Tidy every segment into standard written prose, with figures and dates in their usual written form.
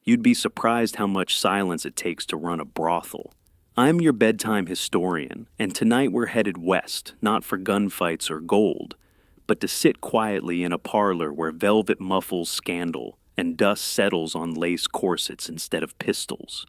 You'd be surprised how much silence it takes to run a brothel. I'm your bedtime historian, and tonight we're headed west, not for gunfights or gold, but to sit quietly in a parlor where velvet muffles scandal and dust settles on lace corsets instead of pistols.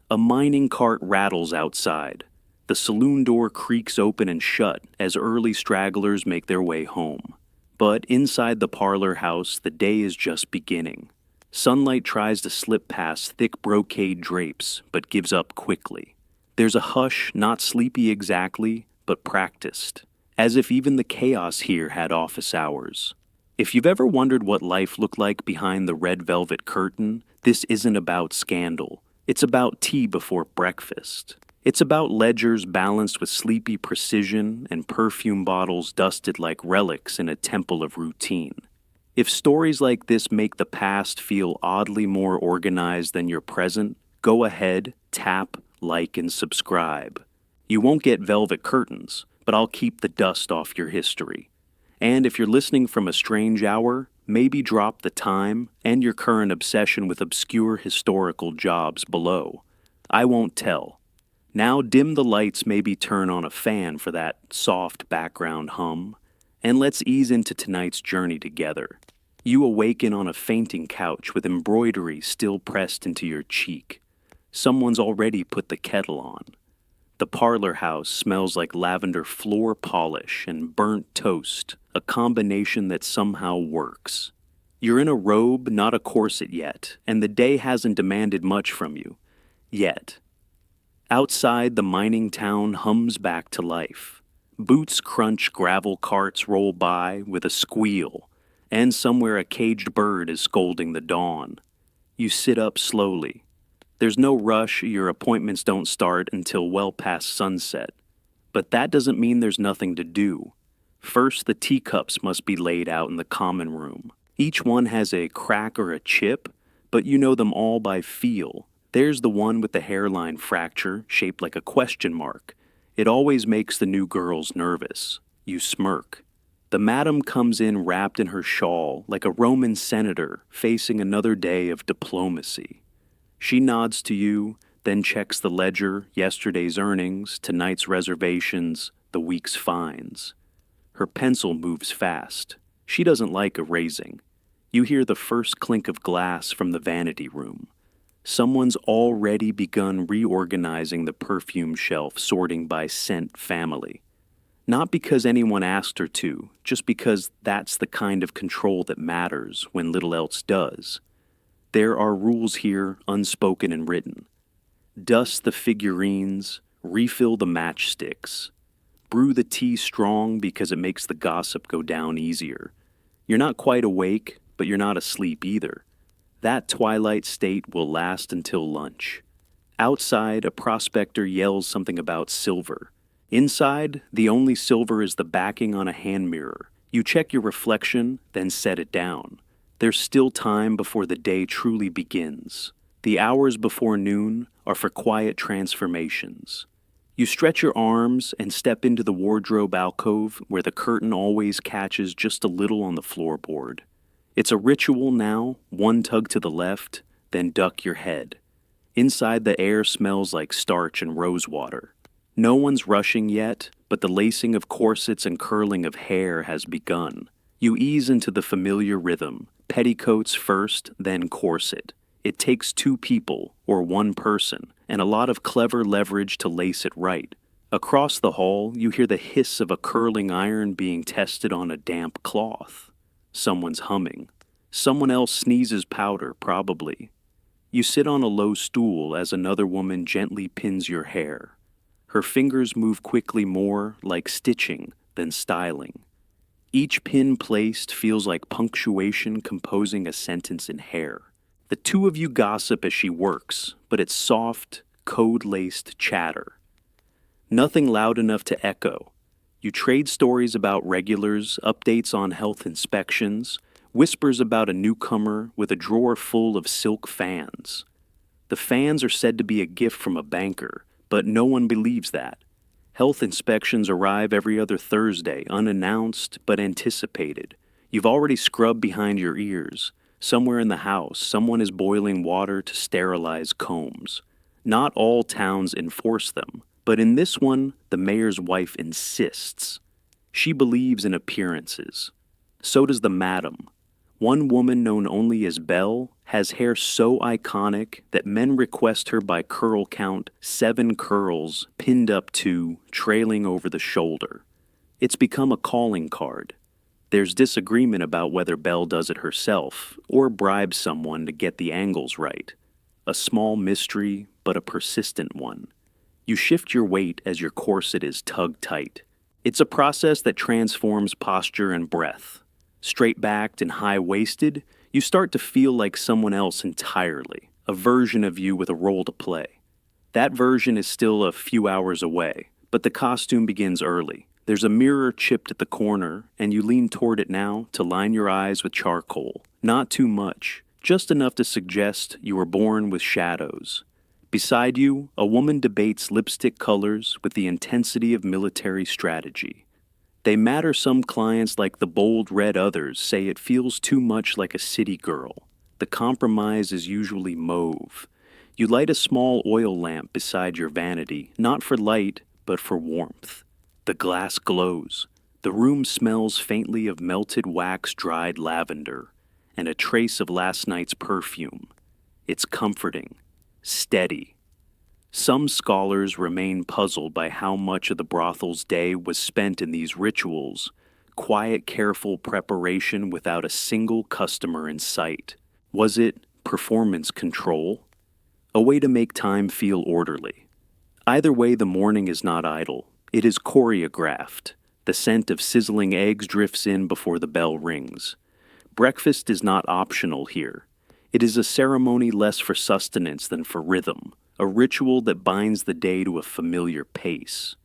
A mining cart rattles outside. The saloon door creaks open and shut as early stragglers make their way home. But inside the parlor house, the day is just beginning. Sunlight tries to slip past thick brocade drapes, but gives up quickly. There's a hush, not sleepy exactly, but practiced, as if even the chaos here had office hours. If you've ever wondered what life looked like behind the red velvet curtain, this isn't about scandal. It's about tea before breakfast. It's about ledgers balanced with sleepy precision and perfume bottles dusted like relics in a temple of routine. If stories like this make the past feel oddly more organized than your present, go ahead, tap, like, and subscribe. You won't get velvet curtains, but I'll keep the dust off your history. And if you're listening from a strange hour, maybe drop the time and your current obsession with obscure historical jobs below. I won't tell. Now dim the lights, maybe turn on a fan for that soft background hum, and let's ease into tonight's journey together. You awaken on a fainting couch with embroidery still pressed into your cheek. Someone's already put the kettle on. The parlor house smells like lavender floor polish and burnt toast, a combination that somehow works. You're in a robe, not a corset yet, and the day hasn't demanded much from you. Yet. Outside, the mining town hums back to life. Boots crunch, gravel carts roll by with a squeal, and somewhere a caged bird is scolding the dawn. You sit up slowly. There's no rush, your appointments don't start until well past sunset. But that doesn't mean there's nothing to do. First, the teacups must be laid out in the common room. Each one has a crack or a chip, but you know them all by feel. There's the one with the hairline fracture, shaped like a question mark. It always makes the new girls nervous. You smirk. The madam comes in wrapped in her shawl, like a Roman senator facing another day of diplomacy. She nods to you, then checks the ledger, yesterday's earnings, tonight's reservations, the week's fines. Her pencil moves fast. She doesn't like erasing. You hear the first clink of glass from the vanity room. Someone's already begun reorganizing the perfume shelf, sorting by scent family. Not because anyone asked her to, just because that's the kind of control that matters when little else does. There are rules here, unspoken and written. Dust the figurines, refill the matchsticks. Brew the tea strong because it makes the gossip go down easier. You're not quite awake, but you're not asleep either. That twilight state will last until lunch. Outside, a prospector yells something about silver. Inside, the only silver is the backing on a hand mirror. You check your reflection, then set it down. There's still time before the day truly begins. The hours before noon are for quiet transformations. You stretch your arms and step into the wardrobe alcove where the curtain always catches just a little on the floorboard. It's a ritual now, one tug to the left, then duck your head. Inside, the air smells like starch and rosewater. No one's rushing yet, but the lacing of corsets and curling of hair has begun. You ease into the familiar rhythm. Petticoats first, then corset. It takes two people, or one person, and a lot of clever leverage to lace it right. Across the hall, you hear the hiss of a curling iron being tested on a damp cloth. Someone's humming. Someone else sneezes powder, probably. You sit on a low stool as another woman gently pins your hair. Her fingers move quickly, more like stitching than styling. Each pin placed feels like punctuation composing a sentence in hair. The two of you gossip as she works, but it's soft, code-laced chatter. Nothing loud enough to echo. You trade stories about regulars, updates on health inspections, whispers about a newcomer with a drawer full of silk fans. The fans are said to be a gift from a banker, but no one believes that. Health inspections arrive every other Thursday, unannounced but anticipated. You've already scrubbed behind your ears. Somewhere in the house, someone is boiling water to sterilize combs. Not all towns enforce them, but in this one, the mayor's wife insists. She believes in appearances. So does the madam. One woman known only as Belle has hair so iconic that men request her by curl count 7 curls pinned up to, trailing over the shoulder. It's become a calling card. There's disagreement about whether Belle does it herself or bribes someone to get the angles right. A small mystery, but a persistent one. You shift your weight as your corset is tugged tight. It's a process that transforms posture and breath. Straight-backed and high-waisted, you start to feel like someone else entirely, a version of you with a role to play. That version is still a few hours away, but the costume begins early. There's a mirror chipped at the corner, and you lean toward it now to line your eyes with charcoal. Not too much, just enough to suggest you were born with shadows. Beside you, a woman debates lipstick colors with the intensity of military strategy. They matter some clients like the bold red others say it feels too much like a city girl. The compromise is usually mauve. You light a small oil lamp beside your vanity, not for light, but for warmth. The glass glows. The room smells faintly of melted wax-dried lavender and a trace of last night's perfume. It's comforting, steady. Some scholars remain puzzled by how much of the brothel's day was spent in these rituals, quiet, careful preparation without a single customer in sight. Was it performance control? A way to make time feel orderly. Either way, the morning is not idle. It is choreographed. The scent of sizzling eggs drifts in before the bell rings. Breakfast is not optional here. It is a ceremony less for sustenance than for rhythm, a ritual that binds the day to a familiar pace.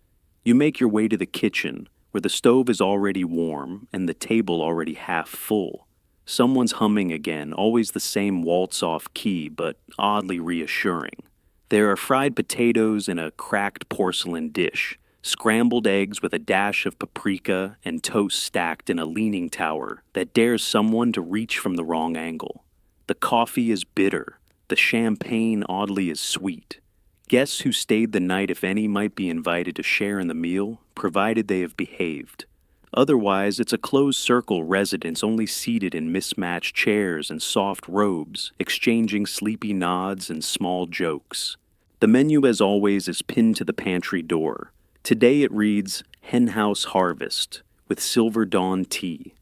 You make your way to the kitchen, where the stove is already warm and the table already half full. Someone's humming again, always the same waltz-off key, but oddly reassuring. There are fried potatoes in a cracked porcelain dish, scrambled eggs with a dash of paprika, and toast stacked in a leaning tower that dares someone to reach from the wrong angle. The coffee is bitter. The champagne oddly is sweet. Guests who stayed the night, if any, might be invited to share in the meal, provided they have behaved. Otherwise, it's a closed-circle residence only seated in mismatched chairs and soft robes, exchanging sleepy nods and small jokes. The menu, as always, is pinned to the pantry door. Today it reads, Henhouse Harvest, with Silver Dawn tea.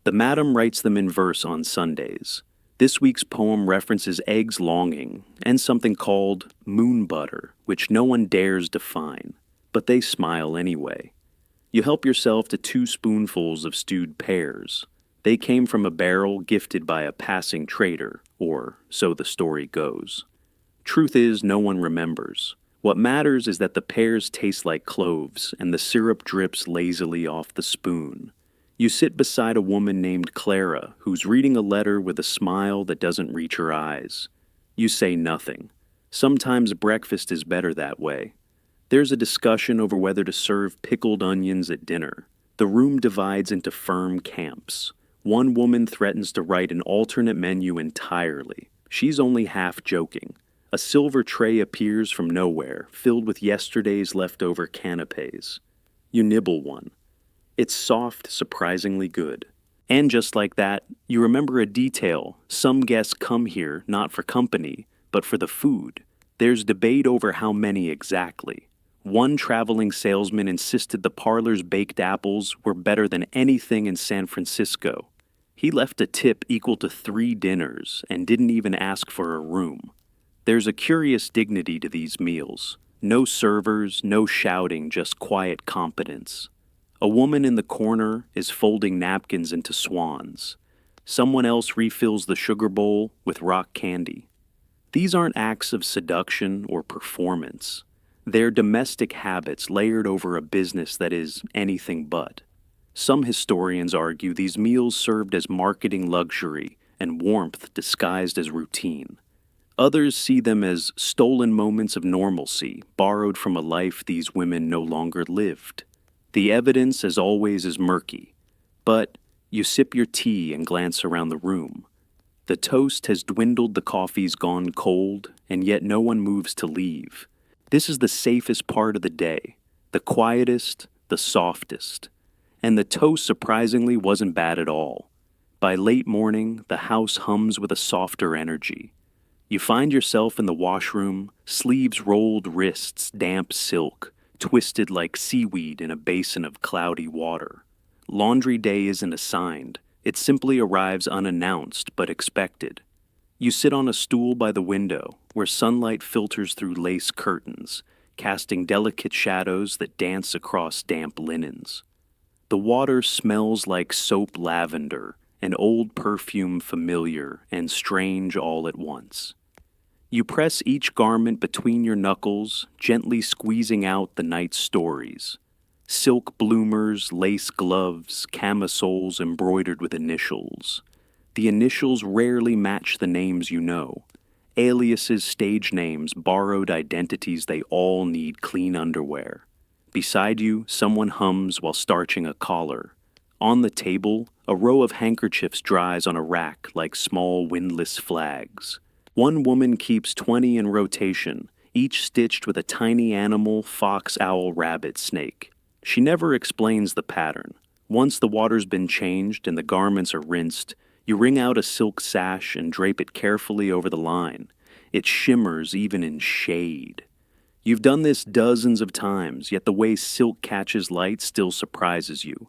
The madam writes them in verse on Sundays. This week's poem references eggs longing and something called moon butter, which no one dares define, but they smile anyway. You help yourself to 2 spoonfuls of stewed pears. They came from a barrel gifted by a passing trader, or so the story goes. Truth is, no one remembers. What matters is that the pears taste like cloves and the syrup drips lazily off the spoon. You sit beside a woman named Clara, who's reading a letter with a smile that doesn't reach her eyes. You say nothing. Sometimes breakfast is better that way. There's a discussion over whether to serve pickled onions at dinner. The room divides into firm camps. One woman threatens to write an alternate menu entirely. She's only half joking. A silver tray appears from nowhere, filled with yesterday's leftover canapes. You nibble one. It's soft, surprisingly good. And just like that, you remember a detail. Some guests come here not for company, but for the food. There's debate over how many exactly. One traveling salesman insisted the parlor's baked apples were better than anything in San Francisco. He left a tip equal to 3 dinners and didn't even ask for a room. There's a curious dignity to these meals. No servers, no shouting, just quiet competence. A woman in the corner is folding napkins into swans. Someone else refills the sugar bowl with rock candy. These aren't acts of seduction or performance. They're domestic habits layered over a business that is anything but. Some historians argue these meals served as marketing luxury and warmth disguised as routine. Others see them as stolen moments of normalcy, borrowed from a life these women no longer lived. The evidence, as always, is murky, but you sip your tea and glance around the room. The toast has dwindled, the coffee's gone cold, and yet no one moves to leave. This is the safest part of the day, the quietest, the softest. And the toast surprisingly wasn't bad at all. By late morning, the house hums with a softer energy. You find yourself in the washroom, sleeves rolled, wrists damp silk, twisted like seaweed in a basin of cloudy water. Laundry day isn't assigned. It simply arrives unannounced but expected. You sit on a stool by the window, where sunlight filters through lace curtains, casting delicate shadows that dance across damp linens. The water smells like soap lavender, an old perfume familiar and strange all at once. You press each garment between your knuckles, gently squeezing out the night's stories. Silk bloomers, lace gloves, camisoles embroidered with initials. The initials rarely match the names you know. Aliases, stage names, borrowed identities, they all need clean underwear. Beside you, someone hums while starching a collar. On the table, a row of handkerchiefs dries on a rack like small windlass flags. One woman keeps 20 in rotation, each stitched with a tiny animal, fox, owl, rabbit, snake. She never explains the pattern. Once the water's been changed and the garments are rinsed, you wring out a silk sash and drape it carefully over the line. It shimmers even in shade. You've done this dozens of times, yet the way silk catches light still surprises you.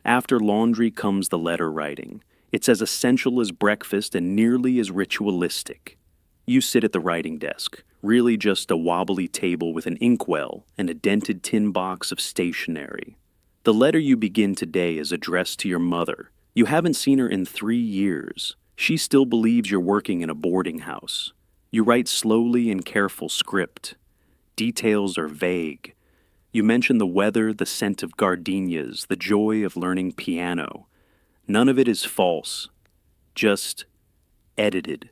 After laundry comes the letter writing. It's as essential as breakfast and nearly as ritualistic. You sit at the writing desk, really just a wobbly table with an inkwell and a dented tin box of stationery. The letter you begin today is addressed to your mother. You haven't seen her in 3 years. She still believes you're working in a boarding house. You write slowly in careful script. Details are vague. You mention the weather, the scent of gardenias, the joy of learning piano. None of it is false, just edited.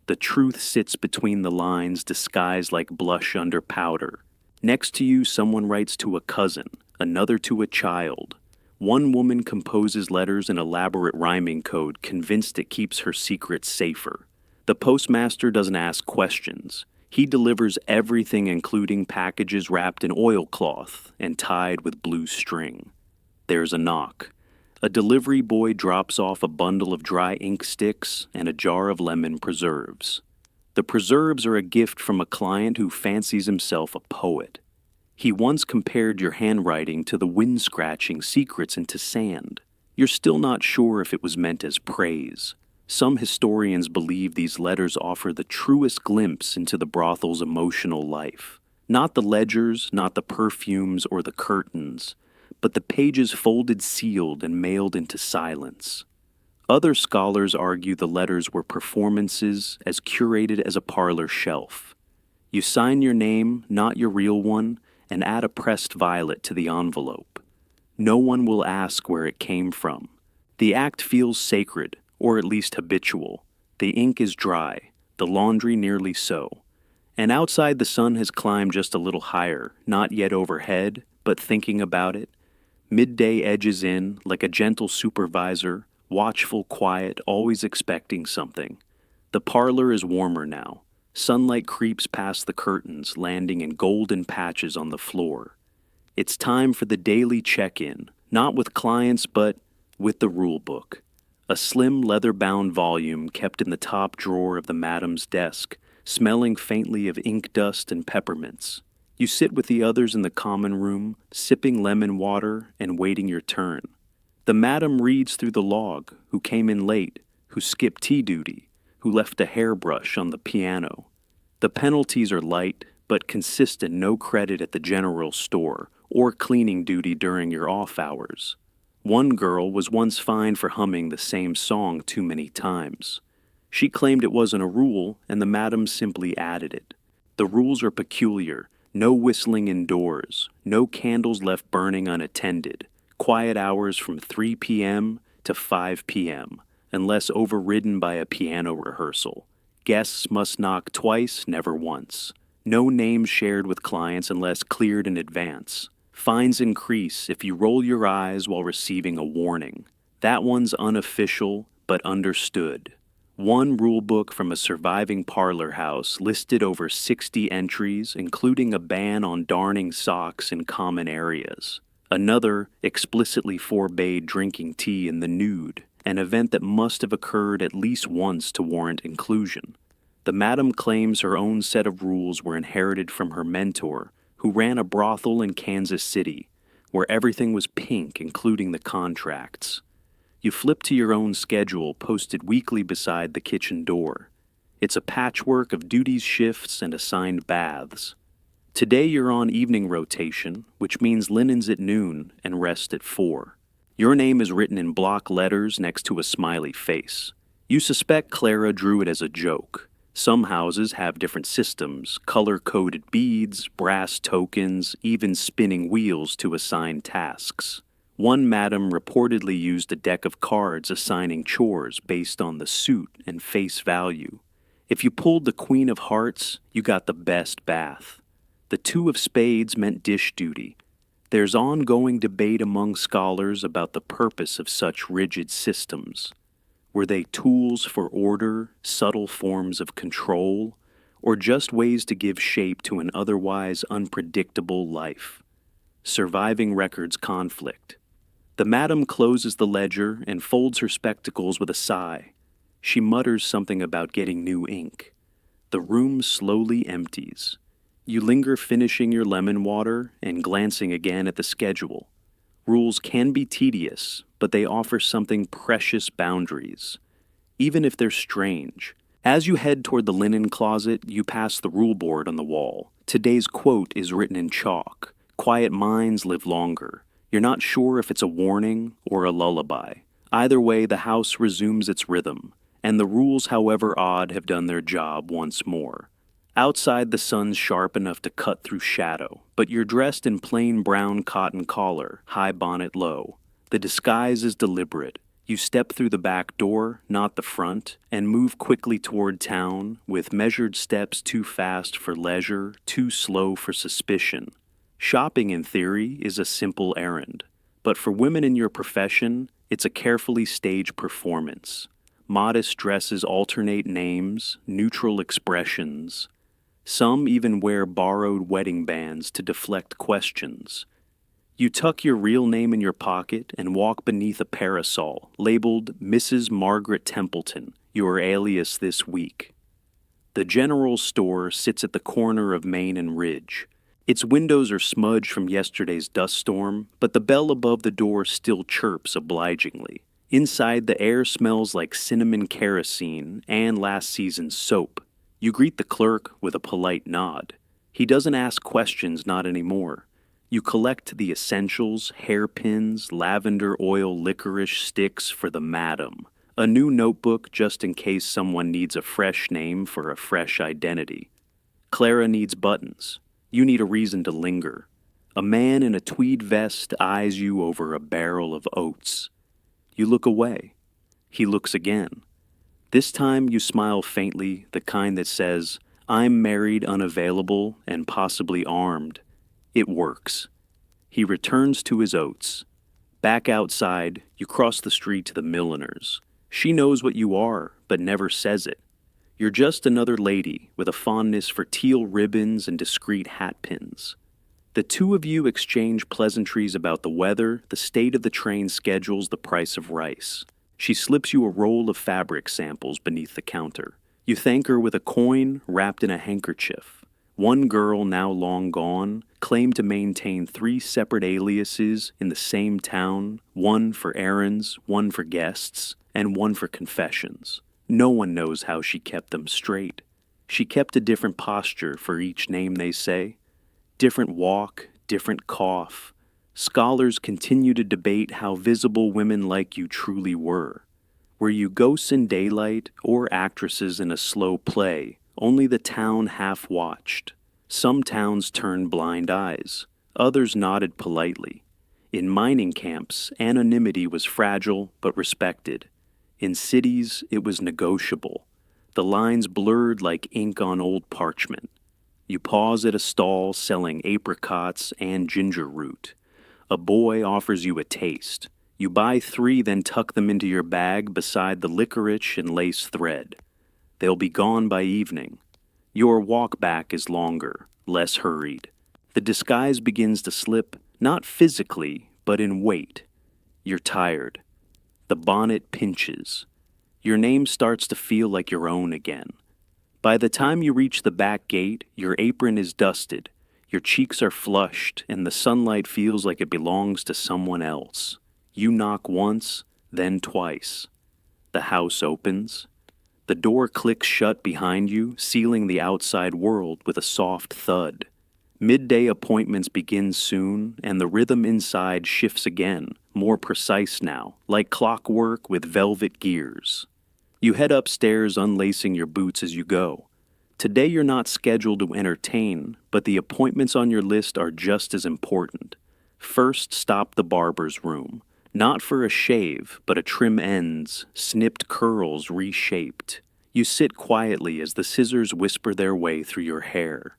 The truth sits between the lines, disguised like blush under powder. Next to you, someone writes to a cousin, another to a child. One woman composes letters in elaborate rhyming code, convinced it keeps her secrets safer. The postmaster doesn't ask questions. He delivers everything, including packages wrapped in oilcloth and tied with blue string. There's a knock. A delivery boy drops off a bundle of dry ink sticks and a jar of lemon preserves. The preserves are a gift from a client who fancies himself a poet. He once compared your handwriting to the wind-scratching secrets into sand. You're still not sure if it was meant as praise. Some historians believe these letters offer the truest glimpse into the brothel's emotional life. Not the ledgers, not the perfumes or the curtains, but the pages folded, sealed, and mailed into silence. Other scholars argue the letters were performances as curated as a parlor shelf. You sign your name, not your real one, and add a pressed violet to the envelope. No one will ask where it came from. The act feels sacred, or at least habitual. The ink is dry, the laundry nearly so. And outside the sun has climbed just a little higher, not yet overhead, but thinking about it. Midday edges in, like a gentle supervisor, watchful, quiet, always expecting something. The parlor is warmer now. Sunlight creeps past the curtains, landing in golden patches on the floor. It's time for the daily check-in, not with clients, but with the rule book. A slim leather-bound volume kept in the top drawer of the madam's desk, smelling faintly of ink dust and peppermints. You sit with the others in the common room, sipping lemon water and waiting your turn. The madam reads through the log, who came in late, who skipped tea duty, who left a hairbrush on the piano. The penalties are light, but consistent: no credit at the general store, or cleaning duty during your off hours. One girl was once fined for humming the same song too many times. She claimed it wasn't a rule, and the madam simply added it. The rules are peculiar. No whistling indoors, no candles left burning unattended, quiet hours from 3 p.m. to 5 p.m., unless overridden by a piano rehearsal. Guests must knock twice, never once. No names shared with clients unless cleared in advance. Fines increase if you roll your eyes while receiving a warning. That one's unofficial, but understood. One rulebook from a surviving parlor house listed over 60 entries, including a ban on darning socks in common areas. Another explicitly forbade drinking tea in the nude, an event that must have occurred at least once to warrant inclusion. The madam claims her own set of rules were inherited from her mentor, who ran a brothel in Kansas City, where everything was pink, including the contracts. You flip to your own schedule posted weekly beside the kitchen door. It's a patchwork of duties shifts and assigned baths. Today you're on evening rotation, which means linens at noon and rest at 4. Your name is written in block letters next to a smiley face. You suspect Clara drew it as a joke. Some houses have different systems, color-coded beads, brass tokens, even spinning wheels to assign tasks. One madam reportedly used a deck of cards assigning chores based on the suit and face value. If you pulled the Queen of Hearts, you got the best bath. The Two of Spades meant dish duty. There's ongoing debate among scholars about the purpose of such rigid systems. Were they tools for order, subtle forms of control, or just ways to give shape to an otherwise unpredictable life? Surviving records conflict. The madam closes the ledger and folds her spectacles with a sigh. She mutters something about getting new ink. The room slowly empties. You linger finishing your lemon water and glancing again at the schedule. Rules can be tedious, but they offer something precious boundaries, even if they're strange. As you head toward the linen closet, you pass the rule board on the wall. Today's quote is written in chalk. Quiet minds live longer. You're not sure if it's a warning or a lullaby. Either way, the house resumes its rhythm, and the rules, however odd, have done their job once more. Outside, the sun's sharp enough to cut through shadow, but you're dressed in plain brown cotton collar, high bonnet low. The disguise is deliberate. You step through the back door, not the front, and move quickly toward town, with measured steps too fast for leisure, too slow for suspicion. Shopping, in theory, is a simple errand, but for women in your profession, it's a carefully staged performance. Modest dresses alternate names, neutral expressions. Some even wear borrowed wedding bands to deflect questions. You tuck your real name in your pocket and walk beneath a parasol labeled Mrs. Margaret Templeton, your alias this week. The general store sits at the corner of Main and Ridge. Its windows are smudged from yesterday's dust storm, but the bell above the door still chirps obligingly. Inside, the air smells like cinnamon kerosene and last season's soap. You greet the clerk with a polite nod. He doesn't ask questions, not anymore. You collect the essentials, hairpins, lavender oil licorice sticks for the madam. A new notebook just in case someone needs a fresh name for a fresh identity. Clara needs buttons. You need a reason to linger. A man in a tweed vest eyes you over a barrel of oats. You look away. He looks again. This time you smile faintly, the kind that says, "I'm married, unavailable, and possibly armed." It works. He returns to his oats. Back outside, you cross the street to the milliner's. She knows what you are, but never says it. You're just another lady with a fondness for teal ribbons and discreet hat pins. The two of you exchange pleasantries about the weather, the state of the train schedules, the price of rice. She slips you a roll of fabric samples beneath the counter. You thank her with a coin wrapped in a handkerchief. One girl, now long gone, claimed to maintain 3 separate aliases in the same town, one for errands, one for guests, and one for confessions. No one knows how she kept them straight. She kept a different posture for each name, they say. Different walk, different cough. Scholars continue to debate how visible women like you truly were. Were you ghosts in daylight or actresses in a slow play, only the town half watched? Some towns turned blind eyes. Others nodded politely. In mining camps, anonymity was fragile but respected. In cities, it was negotiable. The lines blurred like ink on old parchment. You pause at a stall selling apricots and ginger root. A boy offers you a taste. You buy 3, then tuck them into your bag beside the licorice and lace thread. They'll be gone by evening. Your walk back is longer, less hurried. The disguise begins to slip, not physically, but in weight. You're tired. The bonnet pinches. Your name starts to feel like your own again. By the time you reach the back gate, your apron is dusted, your cheeks are flushed, and the sunlight feels like it belongs to someone else. You knock once, then twice. The house opens. The door clicks shut behind you, sealing the outside world with a soft thud. Midday appointments begin soon, and the rhythm inside shifts again, more precise now, like clockwork with velvet gears. You head upstairs, unlacing your boots as you go. Today you're not scheduled to entertain, but the appointments on your list are just as important. First, stop the barber's room. Not for a shave, but a trim ends, snipped curls reshaped. You sit quietly as the scissors whisper their way through your hair.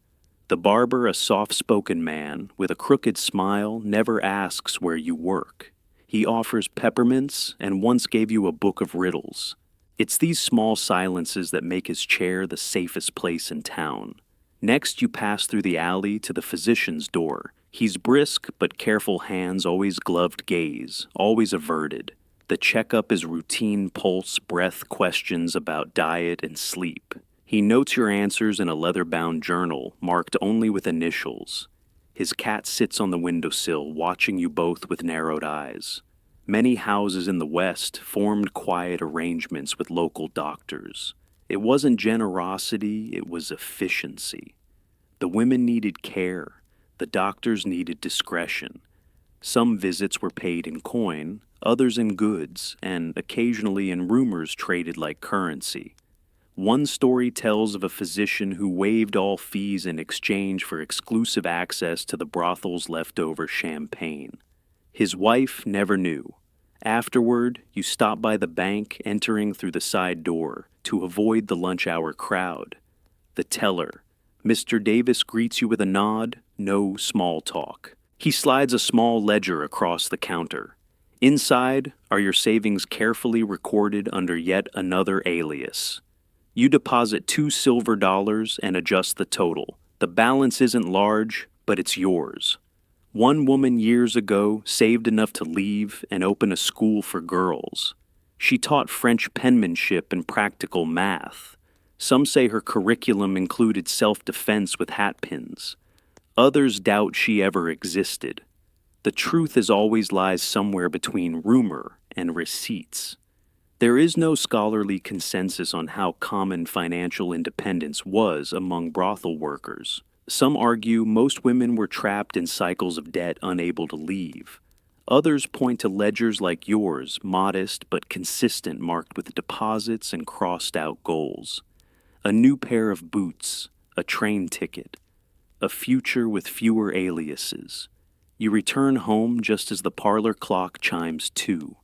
The barber, a soft-spoken man, with a crooked smile, never asks where you work. He offers peppermints and once gave you a book of riddles. It's these small silences that make his chair the safest place in town. Next, you pass through the alley to the physician's door. He's brisk, but careful hands, always gloved gaze, always averted. The checkup is routine pulse, breath questions about diet and sleep. He notes your answers in a leather-bound journal, marked only with initials. His cat sits on the windowsill, watching you both with narrowed eyes. Many houses in the West formed quiet arrangements with local doctors. It wasn't generosity, it was efficiency. The women needed care. The doctors needed discretion. Some visits were paid in coin, others in goods, and occasionally in rumors traded like currency. One story tells of a physician who waived all fees in exchange for exclusive access to the brothel's leftover champagne. His wife never knew. Afterward, you stop by the bank, entering through the side door to avoid the lunch hour crowd. The teller, Mr. Davis, greets you with a nod, no small talk. He slides a small ledger across the counter. Inside are your savings carefully recorded under yet another alias. You deposit $2 silver and adjust the total. The balance isn't large, but it's yours. One woman years ago saved enough to leave and open a school for girls. She taught French penmanship and practical math. Some say her curriculum included self-defense with hatpins. Others doubt she ever existed. The truth as always lies somewhere between rumor and receipts. There is no scholarly consensus on how common financial independence was among brothel workers. Some argue most women were trapped in cycles of debt unable to leave. Others point to ledgers like yours, modest but consistent, marked with deposits and crossed-out goals. A new pair of boots, a train ticket, a future with fewer aliases. You return home just as the parlor clock chimes 2.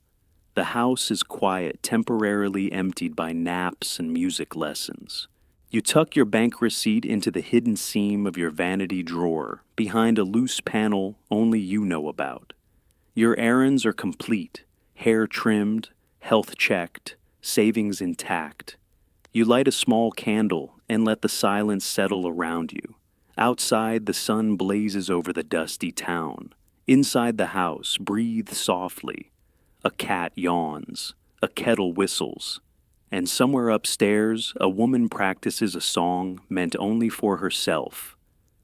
The house is quiet, temporarily emptied by naps and music lessons. You tuck your bank receipt into the hidden seam of your vanity drawer, behind a loose panel only you know about. Your errands are complete, hair trimmed, health checked, savings intact. You light a small candle and let the silence settle around you. Outside, the sun blazes over the dusty town. Inside the house, breathe softly. A cat yawns, a kettle whistles, and somewhere upstairs, a woman practices a song meant only for herself.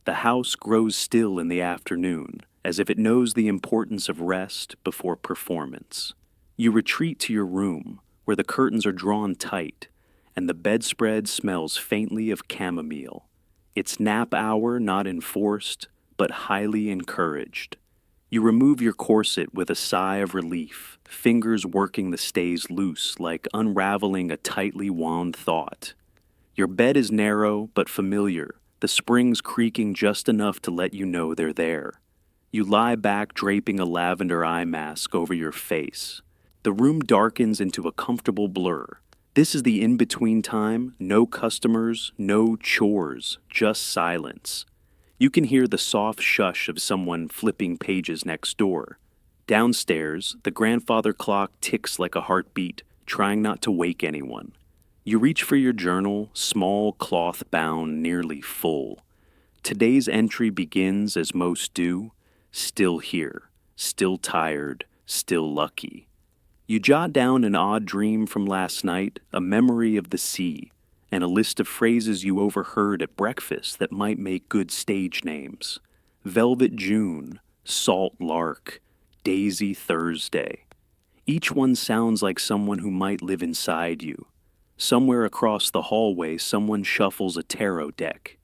The house grows still in the afternoon, as if it knows the importance of rest before performance. You retreat to your room, where the curtains are drawn tight, and the bedspread smells faintly of chamomile. It's nap hour, not enforced, but highly encouraged. You remove your corset with a sigh of relief, fingers working the stays loose like unraveling a tightly wound thought. Your bed is narrow but familiar, the springs creaking just enough to let you know they're there. You lie back, draping a lavender eye mask over your face. The room darkens into a comfortable blur. This is the in-between time, no customers, no chores, just silence. You can hear the soft shush of someone flipping pages next door. Downstairs, the grandfather clock ticks like a heartbeat, trying not to wake anyone. You reach for your journal, small, cloth-bound, nearly full. Today's entry begins as most do, still here, still tired, still lucky. You jot down an odd dream from last night, a memory of the sea, and a list of phrases you overheard at breakfast that might make good stage names. Velvet June, Salt Lark, Daisy Thursday. Each one sounds like someone who might live inside you. Somewhere across the hallway, someone shuffles a tarot deck.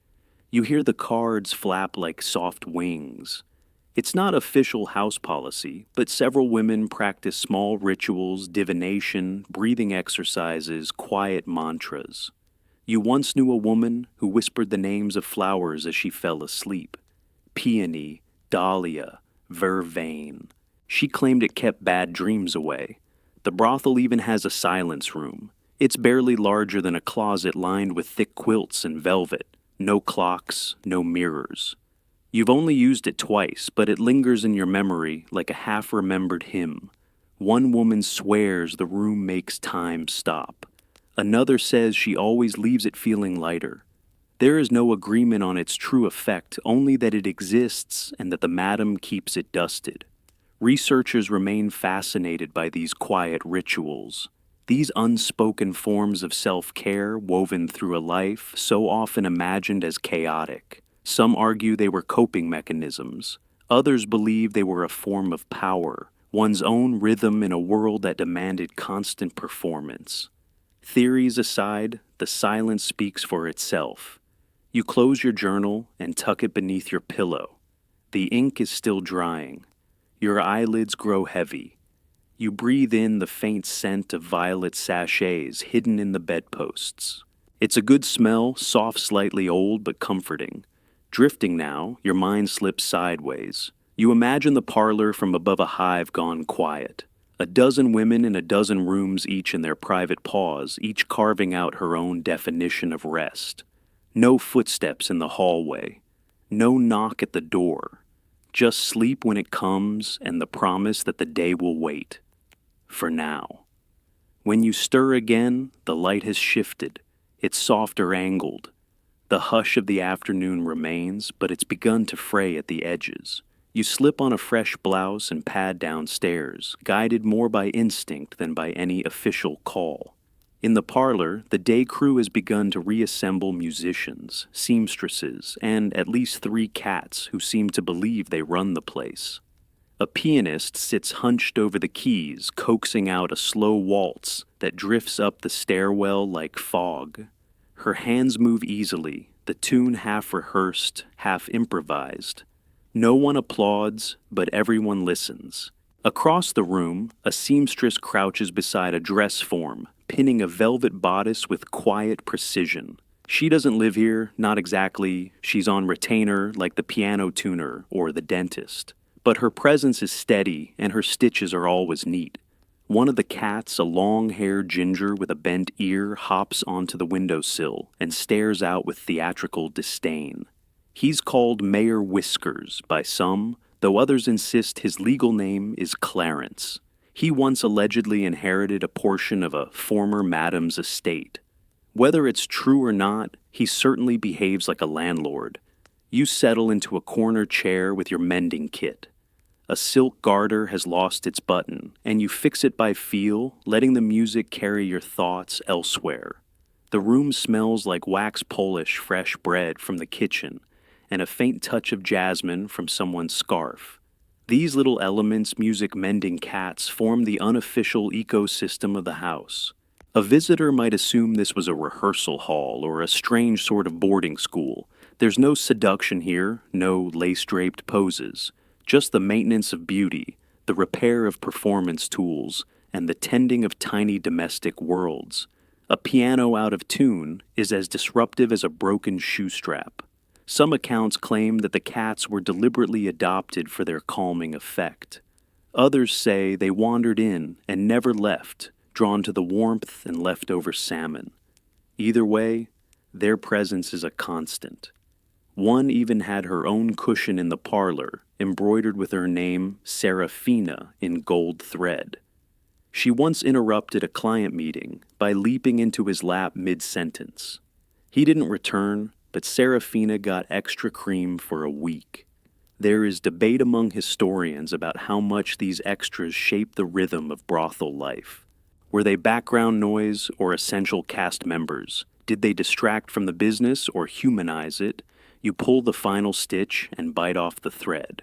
You hear the cards flap like soft wings. It's not official house policy, but several women practice small rituals, divination, breathing exercises, quiet mantras. You once knew a woman who whispered the names of flowers as she fell asleep. Peony, dahlia, vervain. She claimed it kept bad dreams away. The brothel even has a silence room. It's barely larger than a closet lined with thick quilts and velvet. No clocks, no mirrors. You've only used it twice, but it lingers in your memory like a half-remembered hymn. One woman swears the room makes time stop. Another says she always leaves it feeling lighter. There is no agreement on its true effect, only that it exists and that the madam keeps it dusted. Researchers remain fascinated by these quiet rituals. These unspoken forms of self-care woven through a life so often imagined as chaotic. Some argue they were coping mechanisms. Others believe they were a form of power, one's own rhythm in a world that demanded constant performance. Theories aside, the silence speaks for itself. You close your journal and tuck it beneath your pillow. The ink is still drying. Your eyelids grow heavy. You breathe in the faint scent of violet sachets hidden in the bedposts. It's a good smell, soft, slightly old, but comforting. Drifting now, your mind slips sideways. You imagine the parlor from above a hive gone quiet. A dozen women in a dozen rooms, each in their private pause, each carving out her own definition of rest. No footsteps in the hallway. No knock at the door. Just sleep when it comes and the promise that the day will wait. For now. When you stir again, the light has shifted. It's softer angled. The hush of the afternoon remains, but it's begun to fray at the edges. You slip on a fresh blouse and pad downstairs, guided more by instinct than by any official call. In the parlor, the day crew has begun to reassemble musicians, seamstresses, and at least 3 cats who seem to believe they run the place. A pianist sits hunched over the keys, coaxing out a slow waltz that drifts up the stairwell like fog. Her hands move easily, the tune half rehearsed, half improvised. No one applauds, but everyone listens. Across the room, a seamstress crouches beside a dress form, pinning a velvet bodice with quiet precision. She doesn't live here, not exactly. She's on retainer like the piano tuner or the dentist. But her presence is steady and her stitches are always neat. One of the cats, a long-haired ginger with a bent ear, hops onto the windowsill and stares out with theatrical disdain. He's called Mayor Whiskers by some, though others insist his legal name is Clarence. He once allegedly inherited a portion of a former madam's estate. Whether it's true or not, he certainly behaves like a landlord. You settle into a corner chair with your mending kit. A silk garter has lost its button, and you fix it by feel, letting the music carry your thoughts elsewhere. The room smells like wax Polish fresh bread from the kitchen, and a faint touch of jasmine from someone's scarf. These little elements, music mending cats, form the unofficial ecosystem of the house. A visitor might assume this was a rehearsal hall or a strange sort of boarding school. There's no seduction here, no lace-draped poses, just the maintenance of beauty, the repair of performance tools, and the tending of tiny domestic worlds. A piano out of tune is as disruptive as a broken shoe strap. Some accounts claim that the cats were deliberately adopted for their calming effect. Others say they wandered in and never left, drawn to the warmth and leftover salmon. Either way, their presence is a constant. One even had her own cushion in the parlor, embroidered with her name, Serafina, in gold thread. She once interrupted a client meeting by leaping into his lap mid-sentence. He didn't return, but Serafina got extra cream for a week. There is debate among historians about how much these extras shape the rhythm of brothel life. Were they background noise or essential cast members? Did they distract from the business or humanize it? You pull the final stitch and bite off the thread.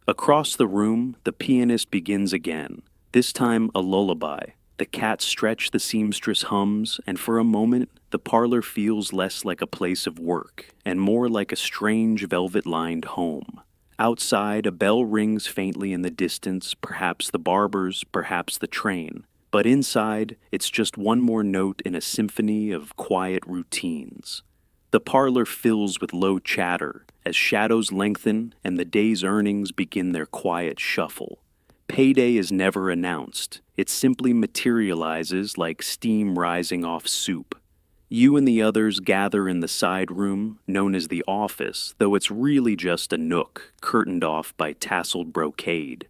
Across the room, the pianist begins again, this time a lullaby. The cat stretch the seamstress hums, and for a moment, the parlor feels less like a place of work and more like a strange velvet-lined home. Outside, a bell rings faintly in the distance, perhaps the barber's, perhaps the train. But inside, it's just one more note in a symphony of quiet routines. The parlor fills with low chatter as shadows lengthen and the day's earnings begin their quiet shuffle. Payday is never announced. It simply materializes like steam rising off soup. You and the others gather in the side room, known as the office, though it's really just a nook, curtained off by tasseled brocade.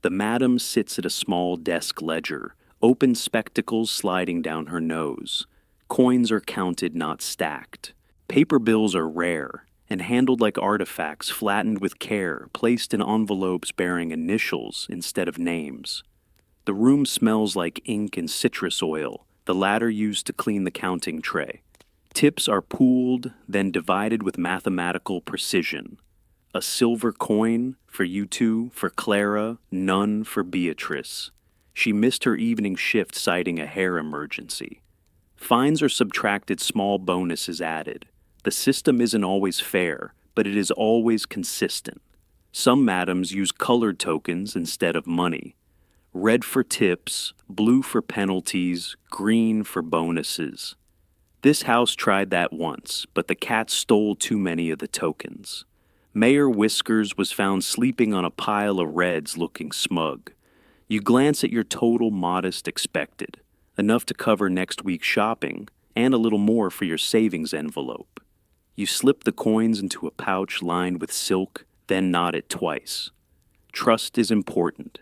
The madam sits at a small desk ledger, open spectacles sliding down her nose. Coins are counted, not stacked. Paper bills are rare, and handled like artifacts flattened with care, placed in envelopes bearing initials instead of names. The room smells like ink and citrus oil, the latter used to clean the counting tray. Tips are pooled, then divided with mathematical precision. A silver coin for you two, for Clara, none for Beatrice. She missed her evening shift citing a hair emergency. Fines are subtracted, small bonuses added. The system isn't always fair, but it is always consistent. Some madams use colored tokens instead of money. Red for tips, blue for penalties, green for bonuses. This house tried that once, but the cat stole too many of the tokens. Mayor Whiskers was found sleeping on a pile of reds looking smug. You glance at your total, modest expected, enough to cover next week's shopping, and a little more for your savings envelope. You slip the coins into a pouch lined with silk, then nod it twice. Trust is important,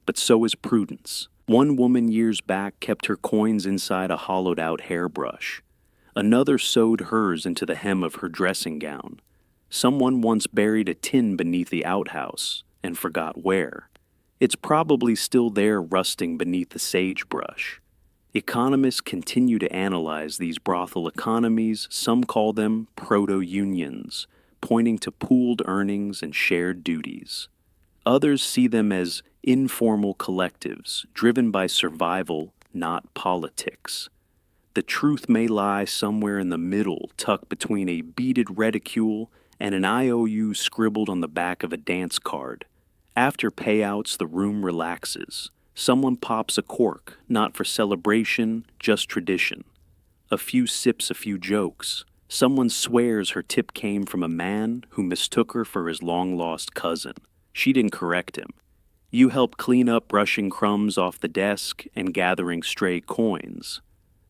but so is prudence. One woman years back kept her coins inside a hollowed-out hairbrush. Another sewed hers into the hem of her dressing gown. Someone once buried a tin beneath the outhouse and forgot where. It's probably still there rusting beneath the sagebrush. Economists continue to analyze these brothel economies. Some call them proto-unions, pointing to pooled earnings and shared duties. Others see them as informal collectives, driven by survival, not politics. The truth may lie somewhere in the middle, tucked between a beaded reticule and an IOU scribbled on the back of a dance card. After payouts, the room relaxes. Someone pops a cork, not for celebration, just tradition. A few sips, a few jokes. Someone swears her tip came from a man who mistook her for his long-lost cousin. She didn't correct him. You help clean up brushing crumbs off the desk and gathering stray coins.